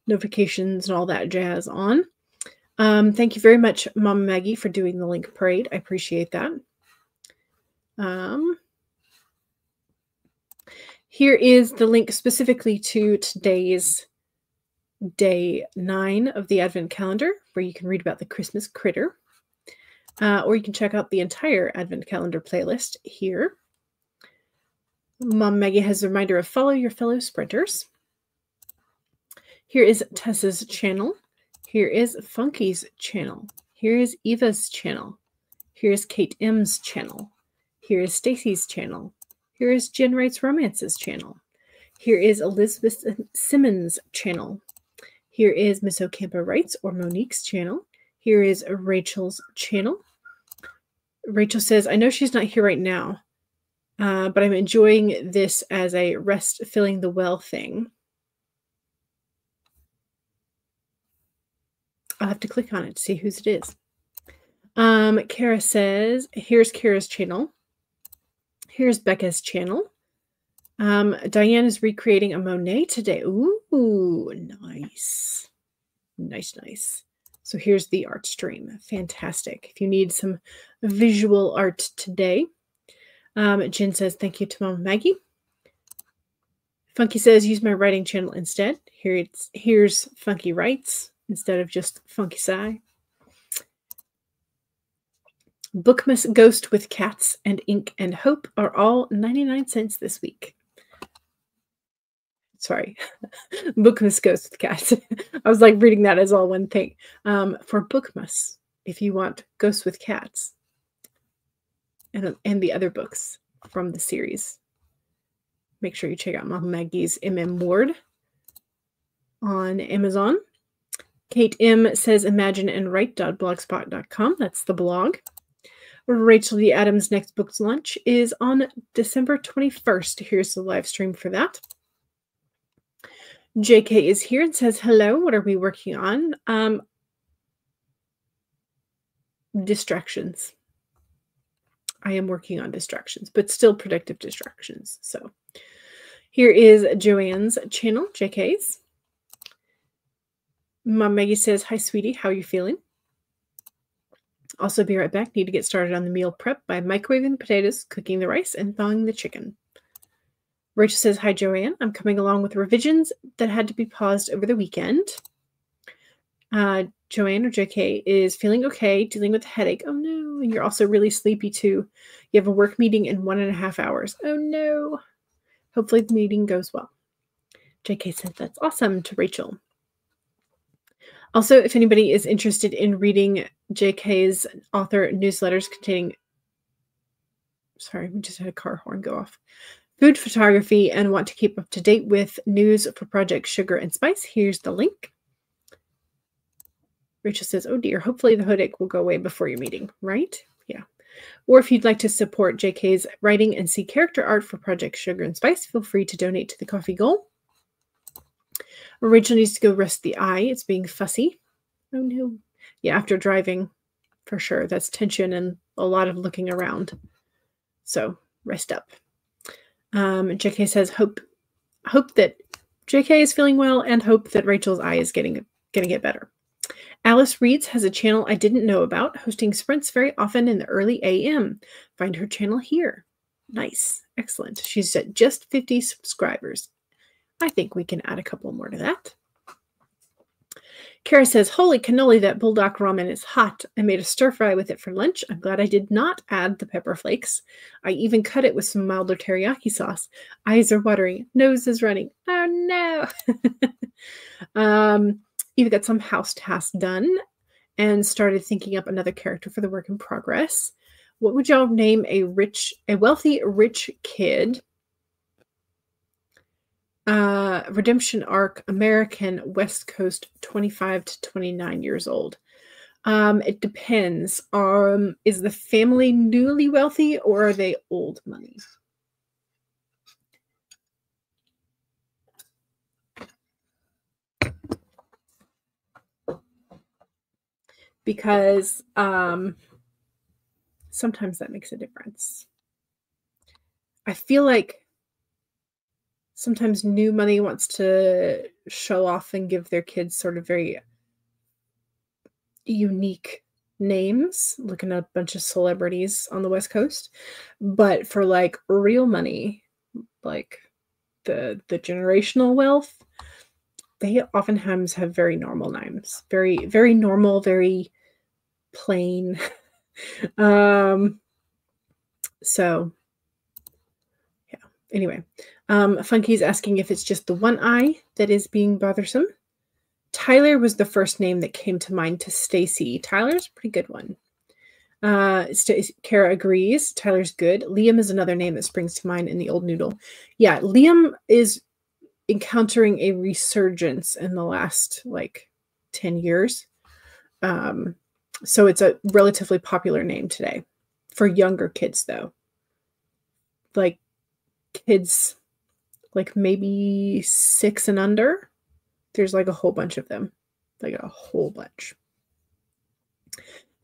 notifications and all that jazz on. Thank you very much, Mama Maggie, for doing the link parade. I appreciate that. Here is the link specifically to today's day 9 of the Advent Calendar, where you can read about the Christmas critter. Or you can check out the entire Advent Calendar playlist here. Mom Maggie has a reminder of follow your fellow sprinters. Here is Tessa's channel. Here is Funky's channel. Here is Eva's channel. Here is Kate M's channel. Here is Stacy's channel. Here is Jen Writes Romances channel. Here is Elizabeth Simmons channel. Here is Miss Ocampo Writes or Monique's channel. Here is Rachel's channel. Rachel says, I know she's not here right now, but I'm enjoying this as a rest filling the well thing. I'll have to click on it to see whose it is. Kara says, here's Kara's channel. Here's Becca's channel. Diane is recreating a Monet today. Ooh, nice. Nice. So here's the art stream. Fantastic. If you need some visual art today. Jen says, thank you to Mama Maggie. Funky says, use my writing channel instead. Here's Funky Writes instead of just Funky Sigh. Bookmas Ghost with Cats and Ink and Hope are all 99 cents this week. Sorry. Bookmas Ghost with Cats. I was like reading that as all one thing. For Bookmas, if you want Ghosts with Cats and the other books from the series, make sure you check out Mama Maggie's MM Ward on Amazon. Kate M says imagineandwrite.blogspot.com. That's the blog. Rachel D. Adams' next book launch is on December 21st. Here's the live stream for that. JK is here and says, hello, what are we working on? Distractions. I am working on distractions, but still productive distractions. So here is Joanne's channel, JK's. Mom Maggie says, hi, sweetie. How are you feeling? Also, be right back. Need to get started on the meal prep by microwaving the potatoes, cooking the rice, and thawing the chicken. Rachel says, hi, Joanne. I'm coming along with revisions that had to be paused over the weekend. Joanne or JK is feeling okay, dealing with a headache. Oh, no. And you're also really sleepy, too. You have a work meeting in 1.5 hours. Oh, no. Hopefully the meeting goes well. JK said, that's awesome, to Rachel. Also, if anybody is interested in reading JK's author newsletters containing, sorry, we just had a car horn go off, food photography, and want to keep up to date with news for Project Sugar and Spice, here's the link. Rachel says, oh dear, hopefully the headache will go away before your meeting, right? Yeah. Or if you'd like to support JK's writing and see character art for Project Sugar and Spice, feel free to donate to the Coffee Goal. Rachel needs to go rest the eye. It's being fussy. Oh, no. Yeah, after driving, for sure. That's tension and a lot of looking around. So rest up. JK says, hope that JK is feeling well and hope that Rachel's eye is going to get better. Alice Reads has a channel I didn't know about, hosting sprints very often in the early AM. Find her channel here. Nice. Excellent. She's at just 50 subscribers. I think we can add a couple more to that. Kara says, holy cannoli, that bulldog ramen is hot. I made a stir fry with it for lunch. I'm glad I did not add the pepper flakes. I even cut it with some milder teriyaki sauce. Eyes are watering. Nose is running. Oh, no. You've got some house tasks done and started thinking up another character for the work in progress. What would y'all name a wealthy, rich kid? Redemption arc, American, West Coast, 25 to 29 years old. It depends. Is the family newly wealthy or are they old money? Because sometimes that makes a difference. I feel like sometimes new money wants to show off and give their kids sort of very unique names, looking at a bunch of celebrities on the West Coast. But for like real money, like the generational wealth, they oftentimes have very normal names. Very, very normal, very plain. So yeah. Anyway, Funky's asking if it's just the one eye that is being bothersome. Tyler was the first name that came to mind to Stacy. Tyler's a pretty good one. Kara agrees. Tyler's good. Liam is another name that springs to mind in the old noodle. Yeah, Liam is encountering a resurgence in the last like 10 years. So it's a relatively popular name today for younger kids, though. Like kids, like maybe 6 and under. There's like a whole bunch of them, like a whole bunch.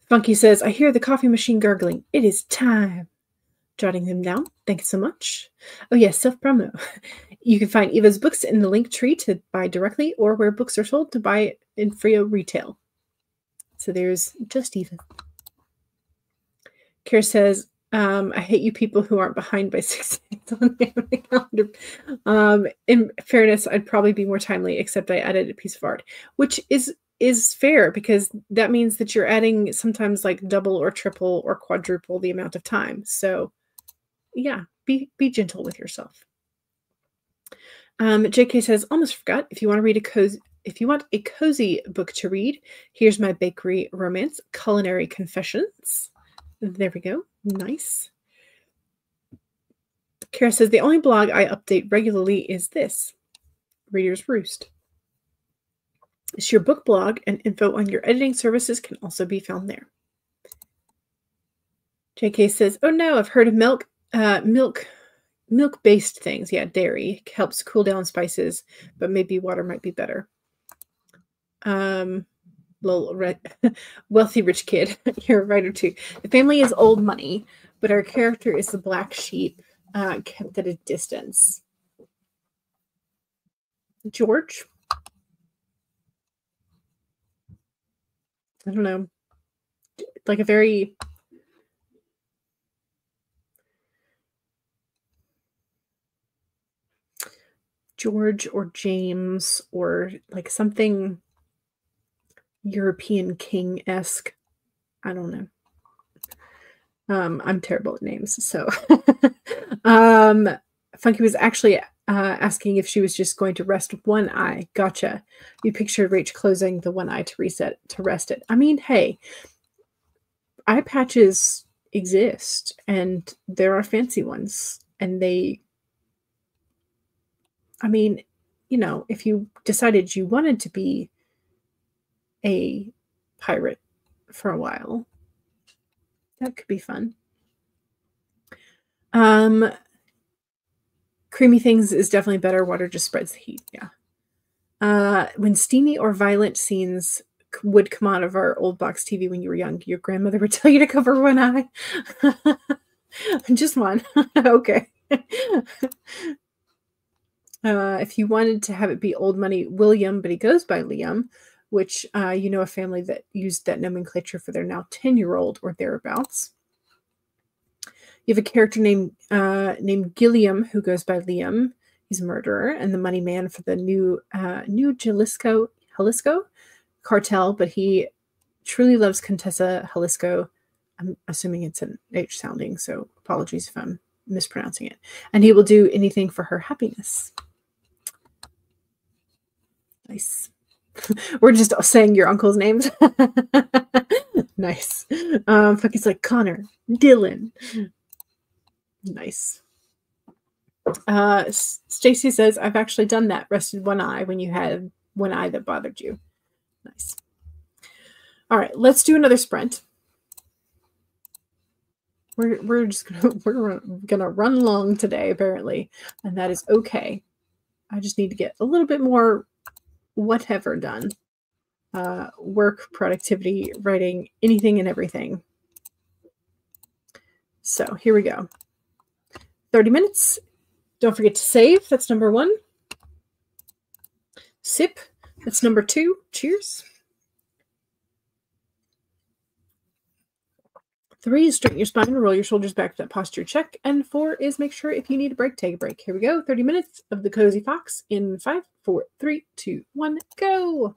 Funky says, I hear the coffee machine gurgling. It is time. Jotting them down. Thank you so much. Oh, yes, self-promo. You can find Eva's books in the link tree to buy directly or where books are sold to buy in Frio retail. So there's just Eva. Kara says, I hate you people who aren't behind by 6 days on the calendar. In fairness, I'd probably be more timely, except I added a piece of art, which is fair because that means that you're adding sometimes like double or triple or quadruple the amount of time. So yeah, be gentle with yourself. JK says, almost forgot, if you want a cozy book to read, here's my bakery romance, Culinary Confessions. There we go. Nice. Kara says, the only blog I update regularly is this, Reader's Roost. It's your book blog, and info on your editing services can also be found there. JK says, oh no, I've heard of milk-based things. Yeah, dairy helps cool down spices, but maybe water might be better. Wealthy rich kid. You're a writer too. The family is old money, but our character is the black sheep, kept at a distance. George? I don't know. Like a very George or James or like something European king-esque. I don't know. I'm terrible at names, so Funky was actually asking if she was just going to rest one eye. Gotcha. You pictured Rach closing the one eye to rest it. I mean, hey, eye patches exist, and there are fancy ones, and I mean, if you decided you wanted to be a pirate for a while, that could be fun. Creamy things is definitely better. Water just spreads the heat. Yeah. When steamy or violent scenes would come out of our old box TV when you were young, your grandmother would tell you to cover one eye. Just one. Okay. If you wanted to have it be old money, William, but he goes by Liam, which a family that used that nomenclature for their now 10-year-old or thereabouts. You have a character named Gilliam who goes by Liam. He's a murderer and the money man for the new Jalisco cartel, but he truly loves Contessa Jalisco. I'm assuming it's an H sounding, so apologies if I'm mispronouncing it. And he will do anything for her happiness. Nice. We're just saying your uncle's names. Nice. Funky's like Connor, Dylan. Nice. Stacy says, I've actually done that. Rested one eye when you had one eye that bothered you. Nice. All right, let's do another sprint. We're gonna run long today, apparently, and that is okay. I just need to get a little bit more whatever done. Work, productivity, writing, anything and everything. So here we go. 30 minutes. Don't forget to save. That's number 1. Sip. That's number 2. Cheers. 3 is straighten your spine, roll your shoulders back to that posture check. And 4 is make sure if you need a break, take a break. Here we go. 30 minutes of the Cozy Fox in 5, 4, 3, 2, 1, go.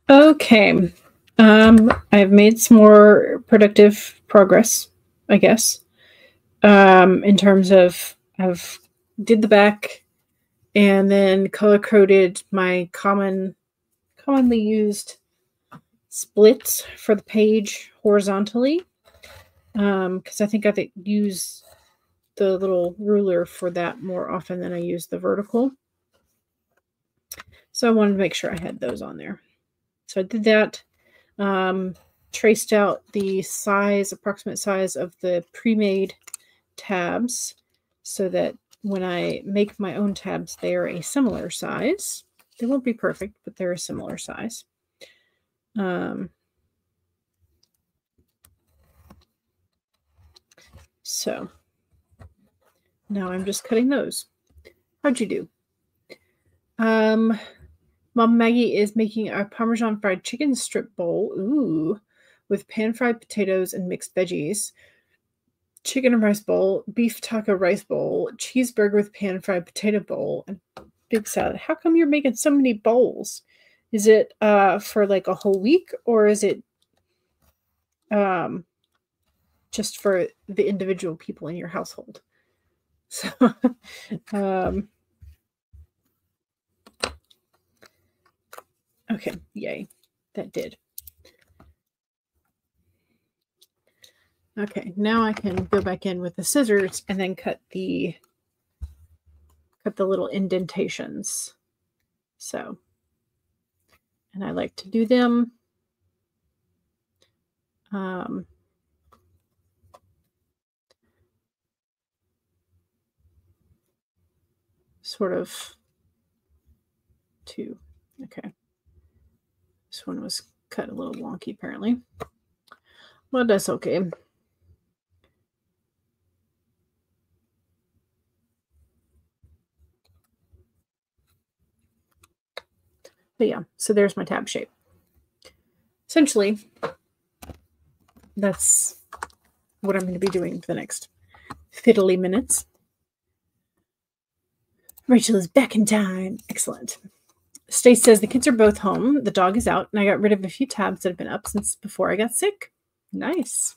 Okay. I've made some more productive progress, I guess. In terms of I've did the back, And then color-coded my commonly used splits for the page horizontally. Because I think I use the little ruler for that more often than I use the vertical. So I wanted to make sure I had those on there. So I did that. Traced out the approximate size of the pre-made tabs so that when I make my own tabs, they are a similar size. They won't be perfect, but they're a similar size. So now I'm just cutting those. How'd you do? Mom Maggie is making a Parmesan fried chicken strip bowl. Ooh, with pan-fried potatoes and mixed veggies. Chicken and rice bowl, beef taco rice bowl, cheeseburger with pan-fried potato bowl, and big salad. How come you're making so many bowls? Is it for like a whole week, or is it just for the individual people in your household? So, okay, yay, that did. Okay, now I can go back in with the scissors and then cut the little indentations. So, and I like to do them sort of two. Okay. This one was cut a little wonky apparently. Well, that's okay. But yeah, so there's my tab shape. Essentially, that's what I'm going to be doing for the next fiddly minutes. Rachel is back in time. Excellent. Stace says the kids are both home. The dog is out, and I got rid of a few tabs that have been up since before I got sick. Nice.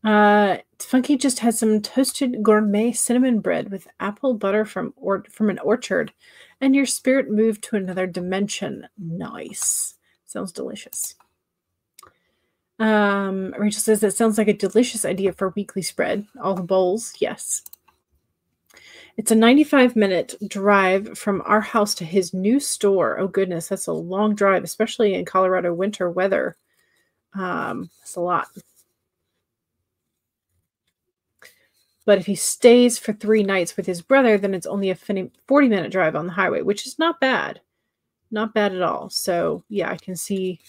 Funky just had some toasted gourmet cinnamon bread with apple butter from an orchard, and your spirit moved to another dimension. Nice. Sounds delicious. Rachel says that sounds like a delicious idea for a weekly spread. All the bowls, yes. It's a 95-minute drive from our house to his new store. Oh, goodness, that's a long drive, especially in Colorado winter weather. That's a lot. But if he stays for 3 nights with his brother, then it's only a 40-minute drive on the highway, which is not bad. Not bad at all. So, yeah, I can see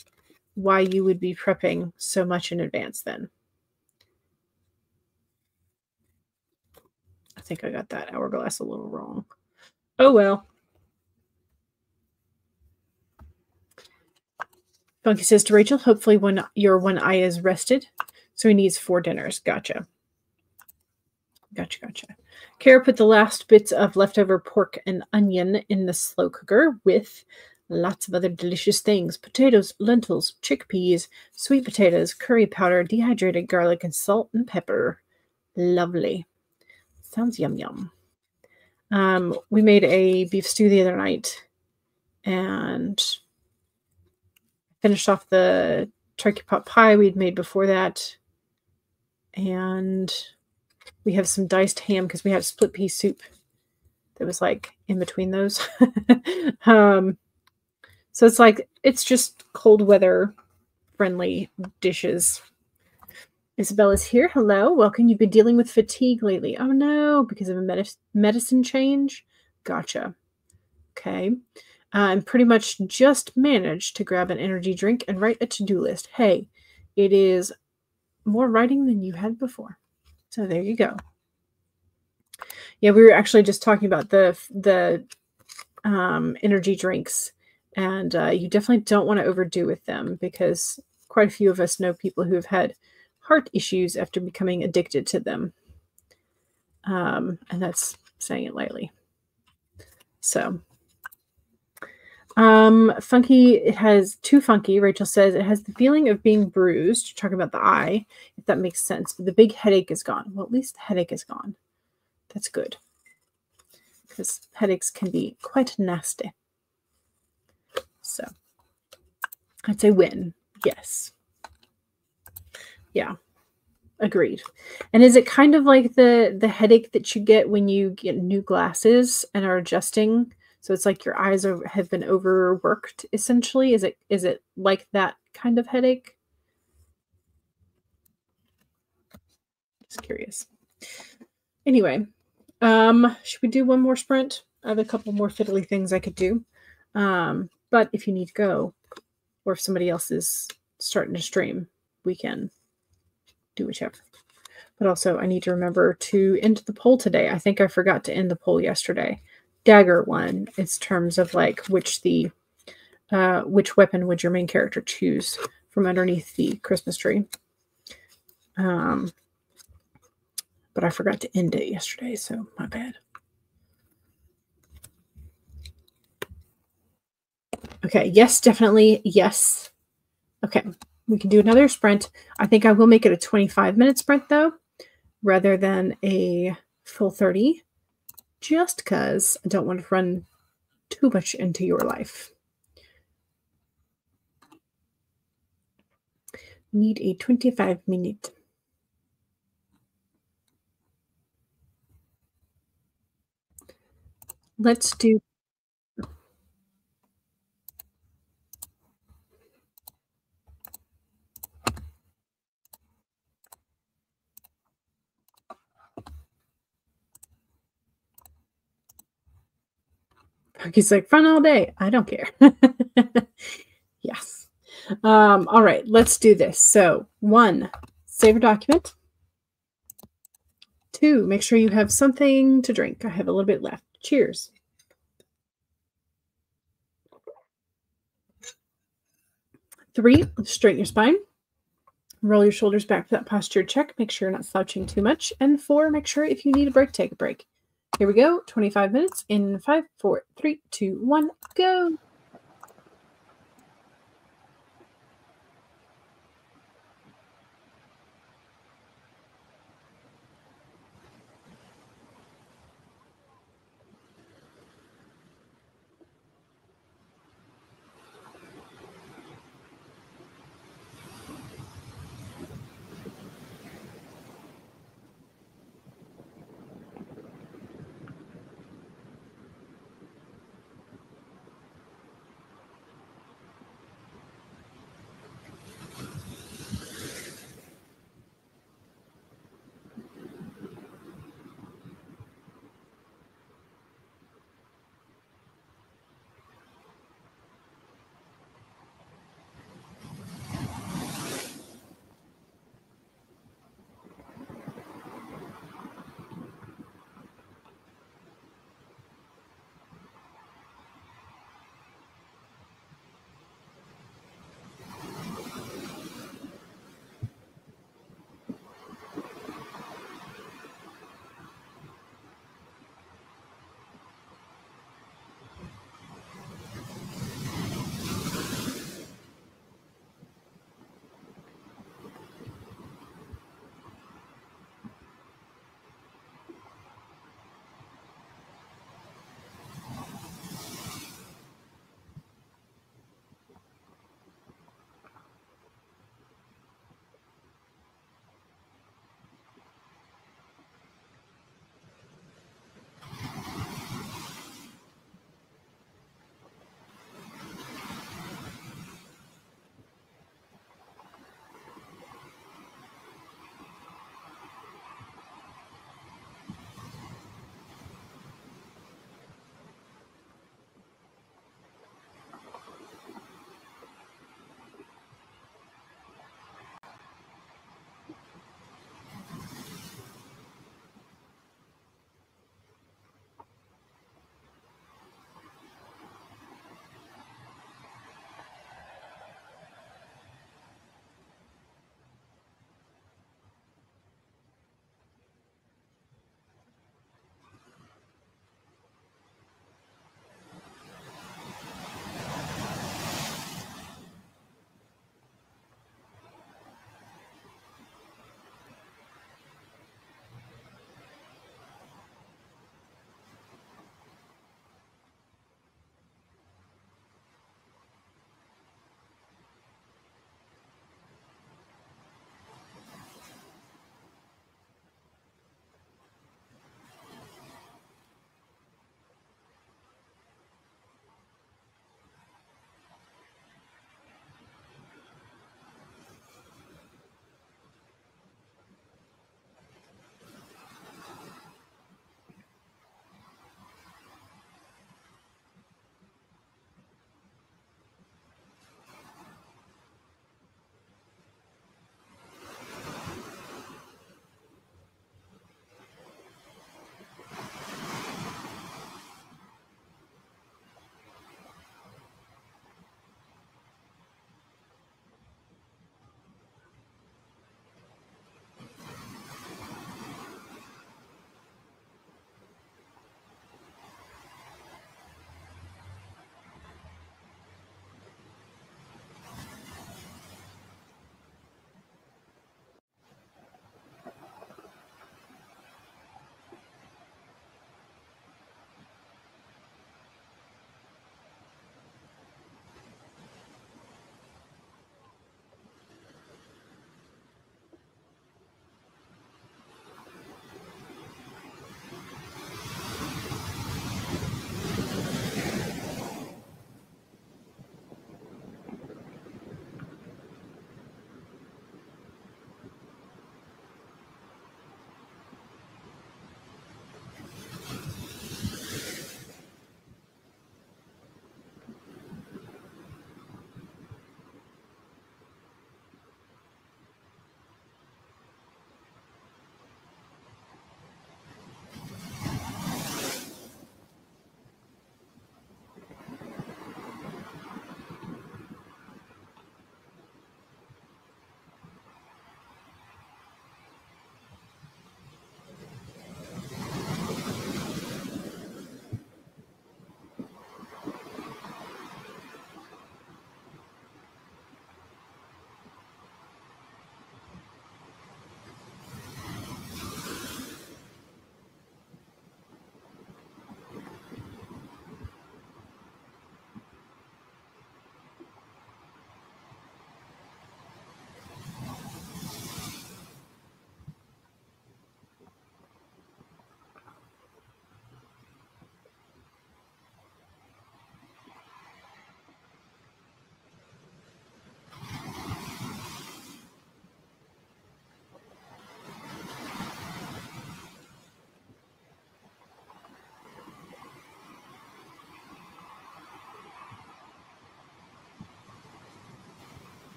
why you would be prepping so much in advance then. I think I got that hourglass a little wrong. Oh, well. Funky says to Rachel, hopefully when your one eye is rested. So he needs 4 dinners. Gotcha. Gotcha. Kara put the last bits of leftover pork and onion in the slow cooker with lots of other delicious things. Potatoes, lentils, chickpeas, sweet potatoes, curry powder, dehydrated garlic, and salt and pepper. Lovely. Sounds yum yum. We made a beef stew the other night and finished off the turkey pot pie we'd made before that. And we have some diced ham because we had split pea soup that was like in between those. So it's like, it's just cold weather friendly dishes. Isabella's here. Hello. Welcome. You've been dealing with fatigue lately. Oh no, because of a medicine change? Gotcha. Okay. And pretty much just managed to grab an energy drink and write a to-do list. Hey, it is more writing than you had before. So there you go. Yeah, we were actually just talking about the energy drinks, and you definitely don't want to overdo with them because quite a few of us know people who have had heart issues after becoming addicted to them. And that's saying it lightly. So, funky, it has too funky. Rachel says it has the feeling of being bruised. You're talking about the eye, if that makes sense. But the big headache is gone. Well, at least the headache is gone. That's good. because headaches can be quite nasty. So I'd say win. Yes. Yeah. Agreed. And is it kind of like the headache that you get when you get new glasses and are adjusting? So it's like your eyes have been overworked, essentially. Is it like that kind of headache? Just curious. Anyway, should we do one more sprint? I have a couple more fiddly things I could do. But if you need to go, or if somebody else is starting to stream, we can do whichever. But also, I need to remember to end the poll today. I think I forgot to end the poll yesterday. Dagger one. It's terms of like which weapon would your main character choose from underneath the Christmas tree. But I forgot to end it yesterday, so my bad. Okay, yes, definitely, yes. Okay, we can do another sprint. I think I will make it a 25-minute sprint, though, rather than a full 30, just because I don't want to run too much into your life. Need a 25-minute. Let's do. He's like, run all day. I don't care. Yes. All right, let's do this. So 1, save a document. 2, make sure you have something to drink. I have a little bit left. Cheers. 3, straighten your spine. Roll your shoulders back for that posture check. Make sure you're not slouching too much. And 4, make sure if you need a break, take a break. Here we go. 25 minutes in 5, 4, 3, 2, 1, go.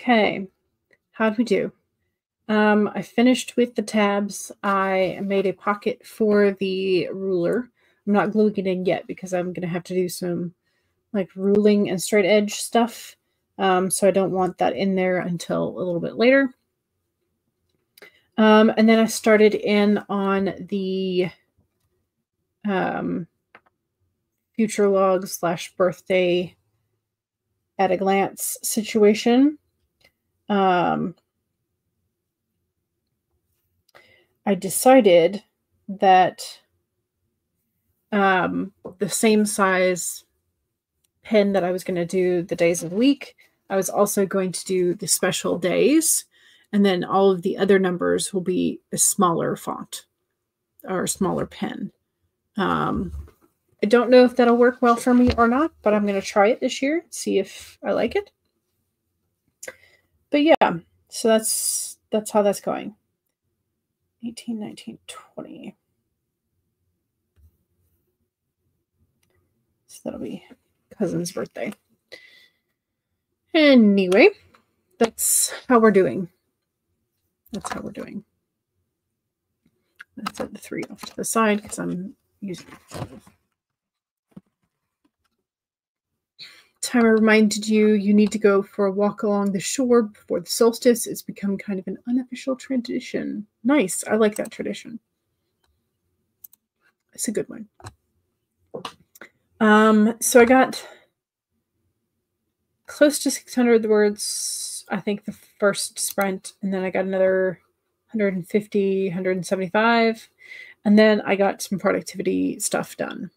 Okay, how'd we do? I finished with the tabs. I made a pocket for the ruler. I'm not gluing it in yet because I'm going to have to do some like ruling and straight edge stuff. So I don't want that in there until a little bit later. And then I started in on the future log / birthday at a glance situation. I decided that the same size pen that I was going to do the days of the week, I was also going to do the special days, and then all of the other numbers will be a smaller font or a smaller pen. I don't know if that'll work well for me or not, but I'm going to try it this year, see if I like it. But yeah, so that's how that's going. 18, 19, 20. So that'll be cousin's birthday. Anyway, that's how we're doing. That's how we're doing. Let's set the 3 off to the side because I'm using it. Timer reminded you need to go for a walk along the shore before the solstice. It's become kind of an unofficial tradition. Nice. I like that tradition. It's a good one. So I got close to 600 words, I think, the first sprint, and then I got another 150, 175, and then I got some productivity stuff done.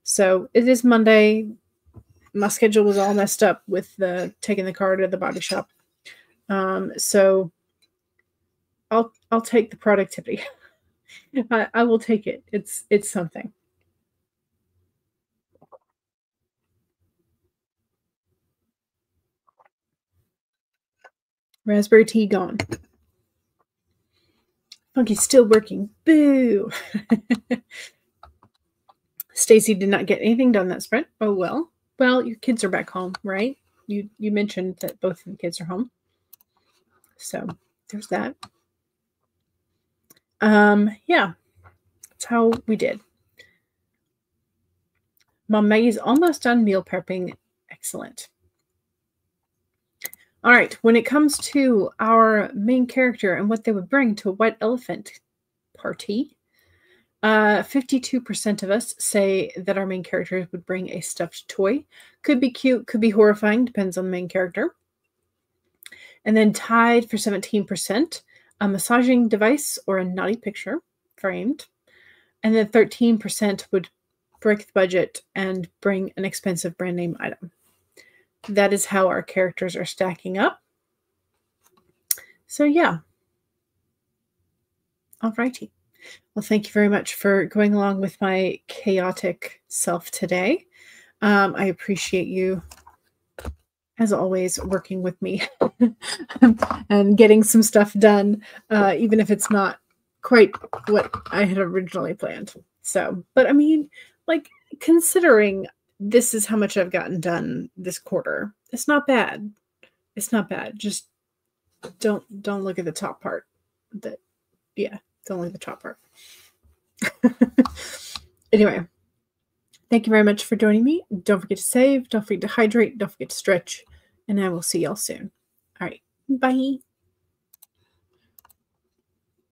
So it is Monday. My schedule was all messed up with taking the car to the body shop. So I'll take the productivity. I will take it. It's something. Raspberry tea gone. Funky's still working. Boo! Stacy did not get anything done that sprint. Oh well. Well, your kids are back home, right? You mentioned that both of the kids are home. So there's that. Yeah. That's how we did. Mom Maggie's almost done meal prepping. Excellent. All right. When it comes to our main character and what they would bring to a white elephant party, 52% of us say that our main characters would bring a stuffed toy. Could be cute, could be horrifying, depends on the main character. And then tied for 17%, a massaging device or a naughty picture framed. And then 13% would break the budget and bring an expensive brand name item. That is how our characters are stacking up. So yeah. Alrighty. Well, thank you very much for going along with my chaotic self today. I appreciate you, as always, working with me and getting some stuff done, even if it's not quite what I had originally planned. So, but I mean, like, considering this is how much I've gotten done this quarter, it's not bad. It's not bad. Just don't look at the top part. Yeah, don't look at the top part. Anyway, thank you very much for joining me. Don't forget to save. Don't forget to hydrate. Don't forget to stretch. And I will see y'all soon. All right. Bye.